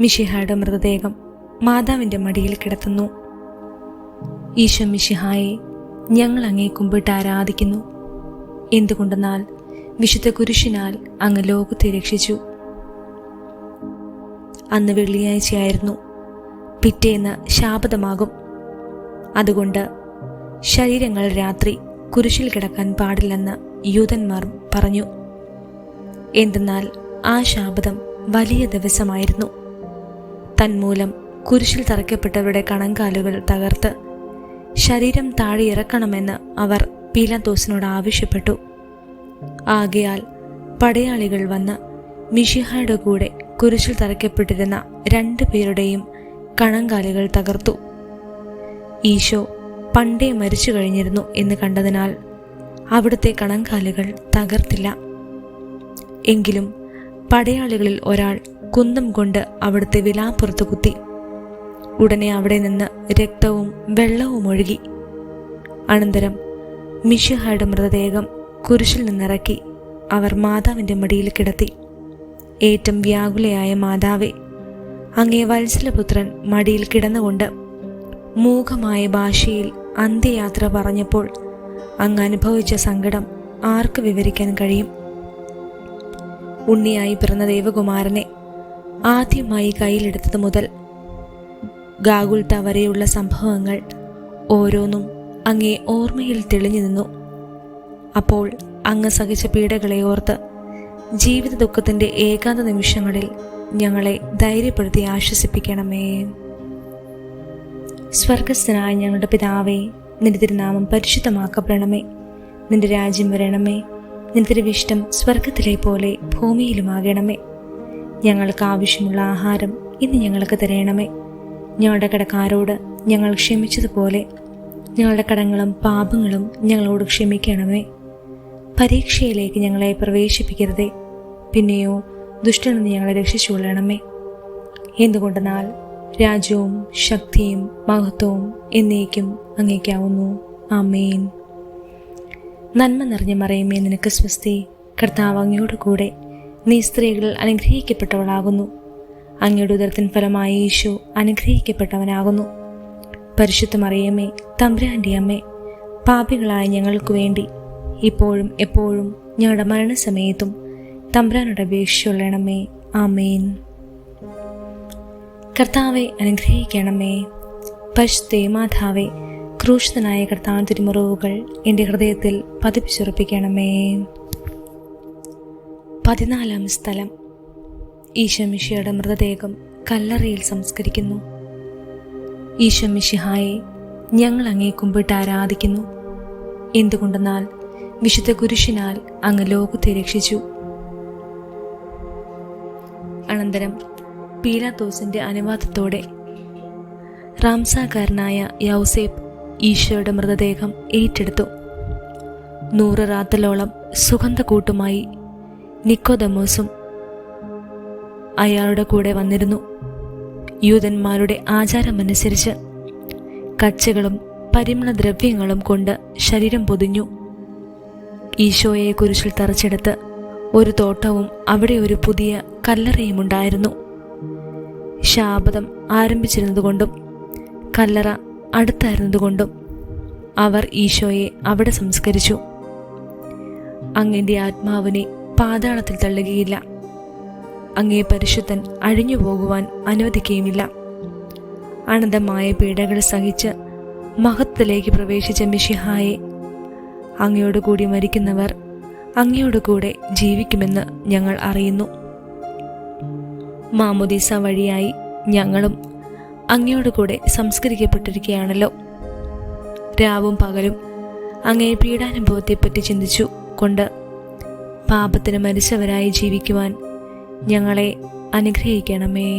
മിശിഹായുടെ മൃതദേഹം മാതാവിൻ്റെ മടിയിൽ കിടത്തുന്നു. ഈശോ മിശിഹായെ, ഞങ്ങൾ അങ്ങേ കുമ്പിട്ട് ആരാധിക്കുന്നു. എന്തുകൊണ്ടെന്നാൽ വിശുദ്ധ കുരിശിനാൽ അങ്ങ് ലോകത്തെ രക്ഷിച്ചു. അന്ന് വെള്ളിയാഴ്ചയായിരുന്നു. പിറ്റേന്ന് ശാബതമാകും. അതുകൊണ്ട് ശരീരങ്ങൾ രാത്രി കുരിശിൽ കിടക്കാൻ പാടില്ലെന്ന് യൂതന്മാർ പറഞ്ഞു. എന്തെന്നാൽ ആ ശാബതം വലിയ ദിവസമായിരുന്നു. തന്മൂലം കുരിശിൽ തറയ്ക്കപ്പെട്ടവരുടെ കണങ്കാലുകൾ തകർത്ത് ശരീരം താഴെ ഇറക്കണമെന്ന് അവർ പീലാത്തോസിനോട് ആവശ്യപ്പെട്ടു. ആകയാൽ പടയാളികൾ വന്ന് മിശിഹായുടെ കൂടെ കുരിശിൽ തറയ്ക്കപ്പെട്ടിരുന്ന 2 പേരുടെയും കണങ്കാലുകൾ തകർത്തു. ഈശോ പണ്ടേ മരിച്ചു കഴിഞ്ഞിരുന്നു എന്ന് കണ്ടതിനാൽ അവിടുത്തെ കണങ്കാലുകൾ തകർത്തില്ല. എങ്കിലും പടയാളികളിൽ ഒരാൾ കുന്തം കൊണ്ട് അവിടുത്തെ വിലാപ്പുറത്ത് കുത്തി. ഉടനെ അവിടെ നിന്ന് രക്തവും വെള്ളവും ഒഴുകി. അനന്തരം മിശിഹായുടെ മൃതദേഹം കുരിശിൽ നിന്നിറക്കി അവർ മാതാവിൻ്റെ മടിയിൽ കിടത്തി. ഏറ്റവും വ്യാകുലയായ മാതാവേ, അങ്ങേ വത്സലപുത്രൻ മടിയിൽ കിടന്നുകൊണ്ട് മൂകമായ ഭാഷയിൽ അന്ത്യയാത്ര പറഞ്ഞപ്പോൾ അങ്ങ് അനുഭവിച്ച സങ്കടം ആർക്ക് വിവരിക്കാൻ കഴിയും? ഉണ്ണിയായി പിറന്ന ദേവകുമാരനെ ആദ്യമായി കയ്യിലെടുത്തത് മുതൽ ഗാഗുൽത്ത വരെയുള്ള സംഭവങ്ങൾ ഓരോന്നും അങ്ങേ ഓർമ്മയിൽ തെളിഞ്ഞു നിന്നു. അപ്പോൾ അങ്ങ് സഹിച്ച പീഡകളെ ഓർത്ത് ജീവിത ദുഃഖത്തിൻ്റെ ഏകാന്ത നിമിഷങ്ങളിൽ ഞങ്ങളെ ധൈര്യപ്പെടുത്തി ആശ്വസിപ്പിക്കണമേ. സ്വർഗസ്ഥനായ ഞങ്ങളുടെ പിതാവേ, നിന്റെ തിരുനാമം പരിശുദ്ധമാക്കപ്പെടണമേ. നിന്റെ രാജ്യം വരണമേ. നിന്റെ തിരുവിഷ്ടം സ്വർഗത്തിലെ പോലെ ഭൂമിയിലുമാകണമേ. ഞങ്ങൾക്ക് ആവശ്യമുള്ള ആഹാരം ഇന്ന് ഞങ്ങൾക്ക് തരണമേ. ഞങ്ങളുടെ കടക്കാരോട് ഞങ്ങൾ ക്ഷമിച്ചതുപോലെ ഞങ്ങളുടെ കടങ്ങളും പാപങ്ങളും ഞങ്ങളോട് ക്ഷമിക്കണമേ. പരീക്ഷയിലേക്ക് ഞങ്ങളെ പ്രവേശിപ്പിക്കരുതേ, പിന്നെയോ ദുഷ്ടനിൽ നിന്ന് ഞങ്ങളെ രക്ഷിച്ചുകൊള്ളണമേ. എന്തുകൊണ്ടെന്നാൽ രാജ്യവും ശക്തിയും മഹത്വവും എന്നേക്കും അങ്ങേക്കാവുന്നു. ആമേൻ. നന്മ നിറഞ്ഞ മറിയമേ, നിനക്ക് സ്വസ്തി. കർത്താവ് അങ്ങയോട് കൂടെ, നീ സ്ത്രീകളിൽ അനുഗ്രഹിക്കപ്പെട്ടവളാകുന്നു. അങ്ങയുടെ ഉദരത്തിൻ ഫലമായ യേശു അനുഗ്രഹിക്കപ്പെട്ടവനാകുന്നു. പരിശുദ്ധ മറിയമേ, തമ്പുരാന്റെ അമ്മേ, പാപികളായ ഞങ്ങൾക്ക് വേണ്ടി ഇപ്പോഴും എപ്പോഴും ഞങ്ങളുടെ മരണസമയത്തും തമ്പുരാനോട് അപേക്ഷിച്ചുകൊള്ളണമേ. ആമേൻ. കർത്താവെ അനുഗ്രഹിക്കണമേ. പരിശുദ്ധ മാതാവേ, ക്രൂശിതനായ കർത്താവിന്റെ തിരുമുറിവുകൾ എൻ്റെ ഹൃദയത്തിൽ പതിപ്പിച്ചുറപ്പിക്കണമേ. 14 സ്ഥലം. ഈശോ മിശിഹായുടെ മൃതദേഹം കല്ലറയിൽ സംസ്കരിക്കുന്നു. ഈശോ മിശിഹായെ, ഞങ്ങൾ അങ്ങേ കുമ്പിട്ട് ആരാധിക്കുന്നു. എന്തുകൊണ്ടെന്നാൽ വിശുദ്ധ കുരിശിനാൽ അങ്ങ് ലോകത്തെ രക്ഷിച്ചു. അനന്തരം പീലാത്തോസിന്റെ അനുവാദത്തോടെ റാംസാക്കാരനായ യൗസേപ്പ് ഈശോയുടെ മൃതദേഹം ഏറ്റെടുത്തു. 100 റാത്തലോളം സുഗന്ധക്കൂട്ടുമായി നിക്കോദമോസും അയാളുടെ കൂടെ വന്നിരുന്നു. യൂദന്മാരുടെ ആചാരമനുസരിച്ച് കച്ചകളും പരിമളദ്രവ്യങ്ങളും കൊണ്ട് ശരീരം പൊതിഞ്ഞു. ഈശോയെ കുരിശിൽ തറച്ചെടുത്ത് ഒരു തോട്ടവും അവിടെ ഒരു പുതിയ കല്ലറയും ഉണ്ടായിരുന്നു. ശാബദം ആരംഭിച്ചിരുന്നതുകൊണ്ടും കല്ലറ അടുത്തായിരുന്നതുകൊണ്ടും അവർ ഈശോയെ അവിടെ സംസ്കരിച്ചു. അങ്ങയുടെ ആത്മാവിനെ പാതാളത്തിൽ തള്ളുകയില്ല. അങ്ങേ പരിശുദ്ധൻ അഴിഞ്ഞു പോകുവാൻ അനുവദിക്കുകയുമില്ല. അനന്തമായ പീഡകൾ സഹിച്ച് മഹത്വത്തിലേക്ക് പ്രവേശിച്ച മിശിഹായെ, അങ്ങയോട് കൂടി മരിക്കുന്നവർ അങ്ങയോട് കൂടെ ജീവിക്കുമെന്ന് ഞങ്ങൾ അറിയുന്നു. മാമോദീസ വഴിയായി ഞങ്ങളും അങ്ങയോട് കൂടെ സംസ്കരിക്കപ്പെട്ടിരിക്കുകയാണല്ലോ. രാവും പകലും അങ്ങേ പീഡാനുഭവത്തെപ്പറ്റി ചിന്തിച്ചു കൊണ്ട് പാപത്തിന് മരിച്ചവരായി ജീവിക്കുവാൻ ഞങ്ങളെ അനുഗ്രഹിക്കണമേ.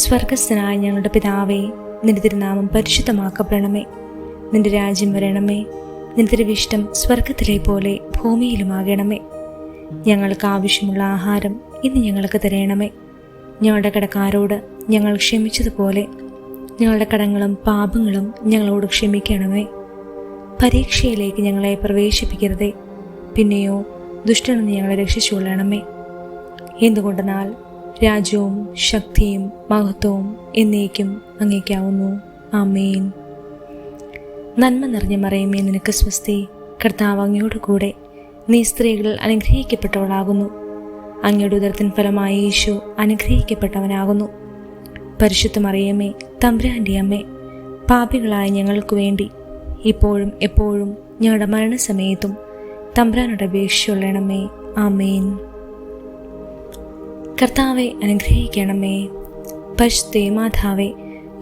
സ്വർഗസ്ഥനായ ഞങ്ങളുടെ പിതാവേ, നിന്റെ തിരുനാമം പരിശുദ്ധമാക്കപ്പെടണമേ. നിന്റെ രാജ്യം വരണമേ. നിന്റെ തിരുവിഷ്ടം സ്വർഗത്തിലെ പോലെ ഭൂമിയിലുമാകണമേ. ഞങ്ങൾക്ക് ആവശ്യമുള്ള ആഹാരം ഇന്ന് ഞങ്ങൾക്ക് തരണമേ. ഞങ്ങളുടെ കടക്കാരോട് ഞങ്ങൾ ക്ഷമിച്ചതുപോലെ ഞങ്ങളുടെ കടങ്ങളും പാപങ്ങളും ഞങ്ങളോട് ക്ഷമിക്കണമേ. പരീക്ഷയിലേക്ക് ഞങ്ങളെ പ്രവേശിപ്പിക്കരുതേ, പിന്നെയോ ദുഷ്ടനിൽ നിന്ന് ഞങ്ങളെ രക്ഷിച്ചുകൊള്ളണമേ. എന്തുകൊണ്ടെന്നാൽ രാജ്യവും ശക്തിയും മഹത്വവും എന്നേക്കും അങ്ങേക്കാവുന്നു. ആമേൻ. നന്മ നിറഞ്ഞ മറിയമേ, നിനക്ക് സ്വസ്തി. കർത്താവ് അങ്ങയോട് കൂടെ, നീ സ്ത്രീകളിൽ അനുഗ്രഹിക്കപ്പെട്ടവളാകുന്നു. അങ്ങയുടെ ഉദരത്തിൻ ഫലമായ യേശു അനുഗ്രഹിക്കപ്പെട്ടവനാകുന്നു. പരിശുദ്ധ മറിയമേ, തമ്പുരാന്റെ അമ്മേ, പാപികളായ ഞങ്ങൾക്ക് വേണ്ടി ഇപ്പോഴും എപ്പോഴും ഞങ്ങളുടെ മരണസമയത്തും തമ്പുരാനോട് അപേക്ഷിച്ചുകൊള്ളണമേ. ആമേൻ. കർത്താവെ അനുഗ്രഹിക്കണമേ. പരിശുദ്ധ മാതാവേ,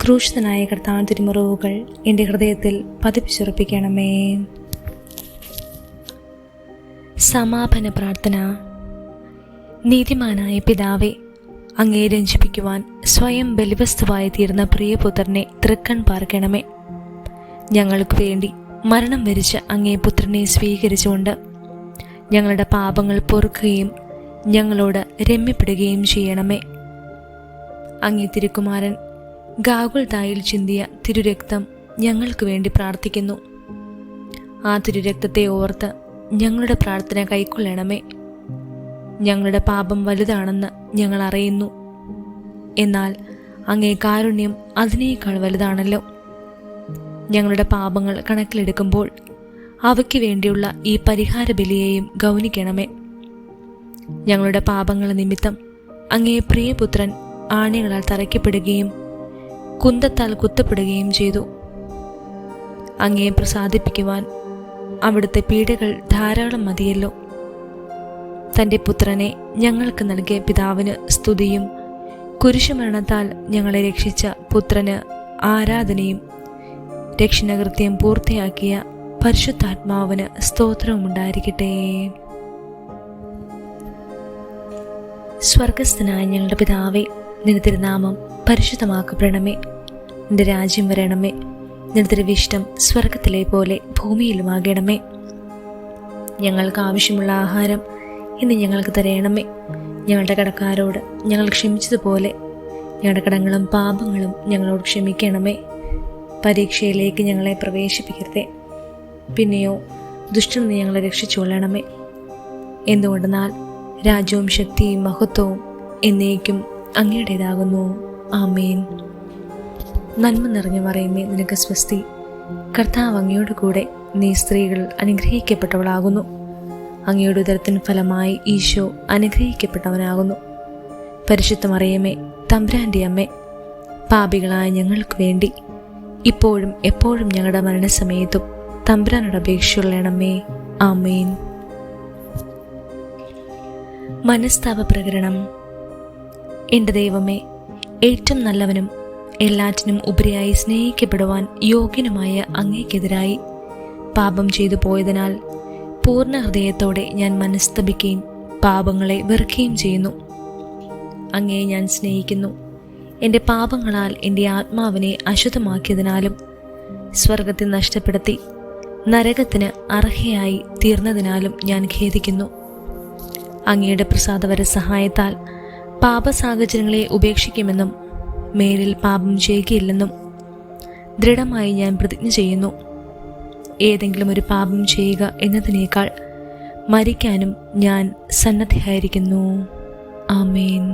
ക്രൂശിതനായ കർത്താവിന്റെ തിരുമുറിവുകൾ എൻ്റെ ഹൃദയത്തിൽ പതിപ്പിച്ചുറപ്പിക്കണമേ. സമാപന പ്രാർത്ഥന. നീതിമാനായ പിതാവേ, അങ്ങയെ രഞ്ജിപ്പിക്കുവാൻ സ്വയം ബലിവസ്തുവായി തീർന്ന പ്രിയപുത്രനെ തൃക്കൺ പാർക്കണമേ. ഞങ്ങൾക്ക് വേണ്ടി മരണം വരിച്ച അങ്ങേ പുത്രനെ സ്വീകരിച്ചുകൊണ്ട് ഞങ്ങളുടെ പാപങ്ങൾ പൊറുക്കുകയും ഞങ്ങളോട് രമ്യപ്പെടുകയും ചെയ്യണമേ. അങ്ങേ തിരുക്കുമാരൻ ഗാഗുൽതായിൽ ചിന്തിയ തിരുരക്തം ഞങ്ങൾക്ക് വേണ്ടി പ്രാർത്ഥിക്കുന്നു. ആ തിരുരക്തത്തെ ഓർത്ത് ഞങ്ങളുടെ പ്രാർത്ഥന കൈക്കൊള്ളണമേ. ഞങ്ങളുടെ പാപം വലുതാണെന്ന് ഞങ്ങൾ അറിയുന്നു. എന്നാൽ അങ്ങേ കാരുണ്യം അതിനേക്കാൾ വലുതാണല്ലോ. ഞങ്ങളുടെ പാപങ്ങൾ കണക്കിലെടുക്കുമ്പോൾ അവയ്ക്ക് വേണ്ടിയുള്ള ഈ പരിഹാര ബലിയെയും ഗൗനിക്കണമേ. ഞങ്ങളുടെ പാപങ്ങൾ നിമിത്തം അങ്ങേ പ്രിയപുത്രൻ ആണികളാൽ തറയ്ക്കപ്പെടുകയും കുന്തത്താൽ കുത്തപ്പെടുകയും ചെയ്തു. അങ്ങയെ പ്രസാദിപ്പിക്കുവാൻ അവിടുത്തെ പീഡകൾ ധാരാളം മതിയല്ലോ. തൻ്റെ പുത്രനെ ഞങ്ങൾക്ക് നൽകിയ പിതാവിന് സ്തുതിയും കുരിശുമരണത്താൽ ഞങ്ങളെ രക്ഷിച്ച പുത്രന് ആരാധനയും രക്ഷണകൃത്യം പൂർത്തിയാക്കിയ പരിശുദ്ധാത്മാവിന് സ്തോത്രവും ഉണ്ടായിരിക്കട്ടെ. സ്വർഗസ്ഥനായ ഞങ്ങളുടെ പിതാവേ, നിന്റെ തിരുനാമം പരിശുദ്ധമാക്കപ്പെടണമേ. നിന്റെ രാജ്യം വരണമേ. നിന്റെ തിരുവിഷ്ടം സ്വർഗത്തിലെ പോലെ ഭൂമിയിലുമാകണമേ. ഞങ്ങൾക്ക് ആവശ്യമുള്ള ആഹാരം ഇന്ന് ഞങ്ങൾക്ക് തരയണമേ. ഞങ്ങളുടെ കടക്കാരോട് ഞങ്ങൾ ക്ഷമിച്ചതുപോലെ ഞങ്ങളുടെ കടങ്ങളും പാപങ്ങളും ഞങ്ങളോട് ക്ഷമിക്കണമേ. പരീക്ഷയിലേക്ക് ഞങ്ങളെ പ്രവേശിപ്പിക്കരുതേ, പിന്നെയോ ദുഷ്ടനിൽ നിന്ന് ഞങ്ങളെ രക്ഷിച്ചുകൊള്ളണമേ. എന്തുകൊണ്ടെന്നാൽ രാജ്യവും ശക്തിയും മഹത്വവും എന്നേക്കും അങ്ങയുടേതാകുന്നു. ആമേൻ. നന്മ നിറഞ്ഞ മറിയമേ, നിനക്ക് സ്വസ്തി. കർത്താവ് അങ്ങയോട് കൂടെ, നീ സ്ത്രീകൾ അനുഗ്രഹിക്കപ്പെട്ടവളാകുന്നു. അങ്ങയുടെ ഉദരത്തിന് ഫലമായി ഈശോ അനുഗ്രഹിക്കപ്പെട്ടവനാകുന്നു. പരിശുദ്ധ മറിയമേ, തമ്പുരാൻ്റെ അമ്മേ, പാപികളായ ഞങ്ങൾക്ക് വേണ്ടി ഇപ്പോഴും എപ്പോഴും ഞങ്ങളുടെ മരണസമയത്തും തമ്പുരാനോട് അപേക്ഷിച്ചുകൊള്ളണമേ. ആമേൻ. മനസ്താപ പ്രകരണം. എൻ്റെ ദൈവമേ, ഏറ്റവും നല്ലവനും എല്ലാറ്റിനും ഉപരിയായി സ്നേഹിക്കപ്പെടുവാൻ യോഗ്യനുമായ അങ്ങേക്കെതിരായി പാപം ചെയ്തു പോയതിനാൽ പൂർണ്ണ ഹൃദയത്തോടെ ഞാൻ മനസ്തപിക്കുകയും പാപങ്ങളെ വെറുക്കുകയും ചെയ്യുന്നു. അങ്ങയെ ഞാൻ സ്നേഹിക്കുന്നു. എൻ്റെ പാപങ്ങളാൽ എൻ്റെ ആത്മാവിനെ അശുദ്ധമാക്കിയതിനാലും സ്വർഗത്തെ നഷ്ടപ്പെടുത്തി നരകത്തിന് അർഹയായി തീർന്നതിനാലും ഞാൻ ഖേദിക്കുന്നു. അങ്ങയുടെ പ്രസാദവര സഹായത്താൽ പാപസാഹചര്യങ്ങളെ ഉപേക്ഷിക്കുമെന്നും മേലിൽ പാപം ചെയ്യുകയില്ലെന്നും ദൃഢമായി ഞാൻ പ്രതിജ്ഞ ചെയ്യുന്നു. ഏതെങ്കിലും ഒരു പാപം ചെയ്യുക എന്നതിനേക്കാൾ മരിക്കാനും ഞാൻ സന്നദ്ധയായിരിക്കുന്നു. ആമേൻ.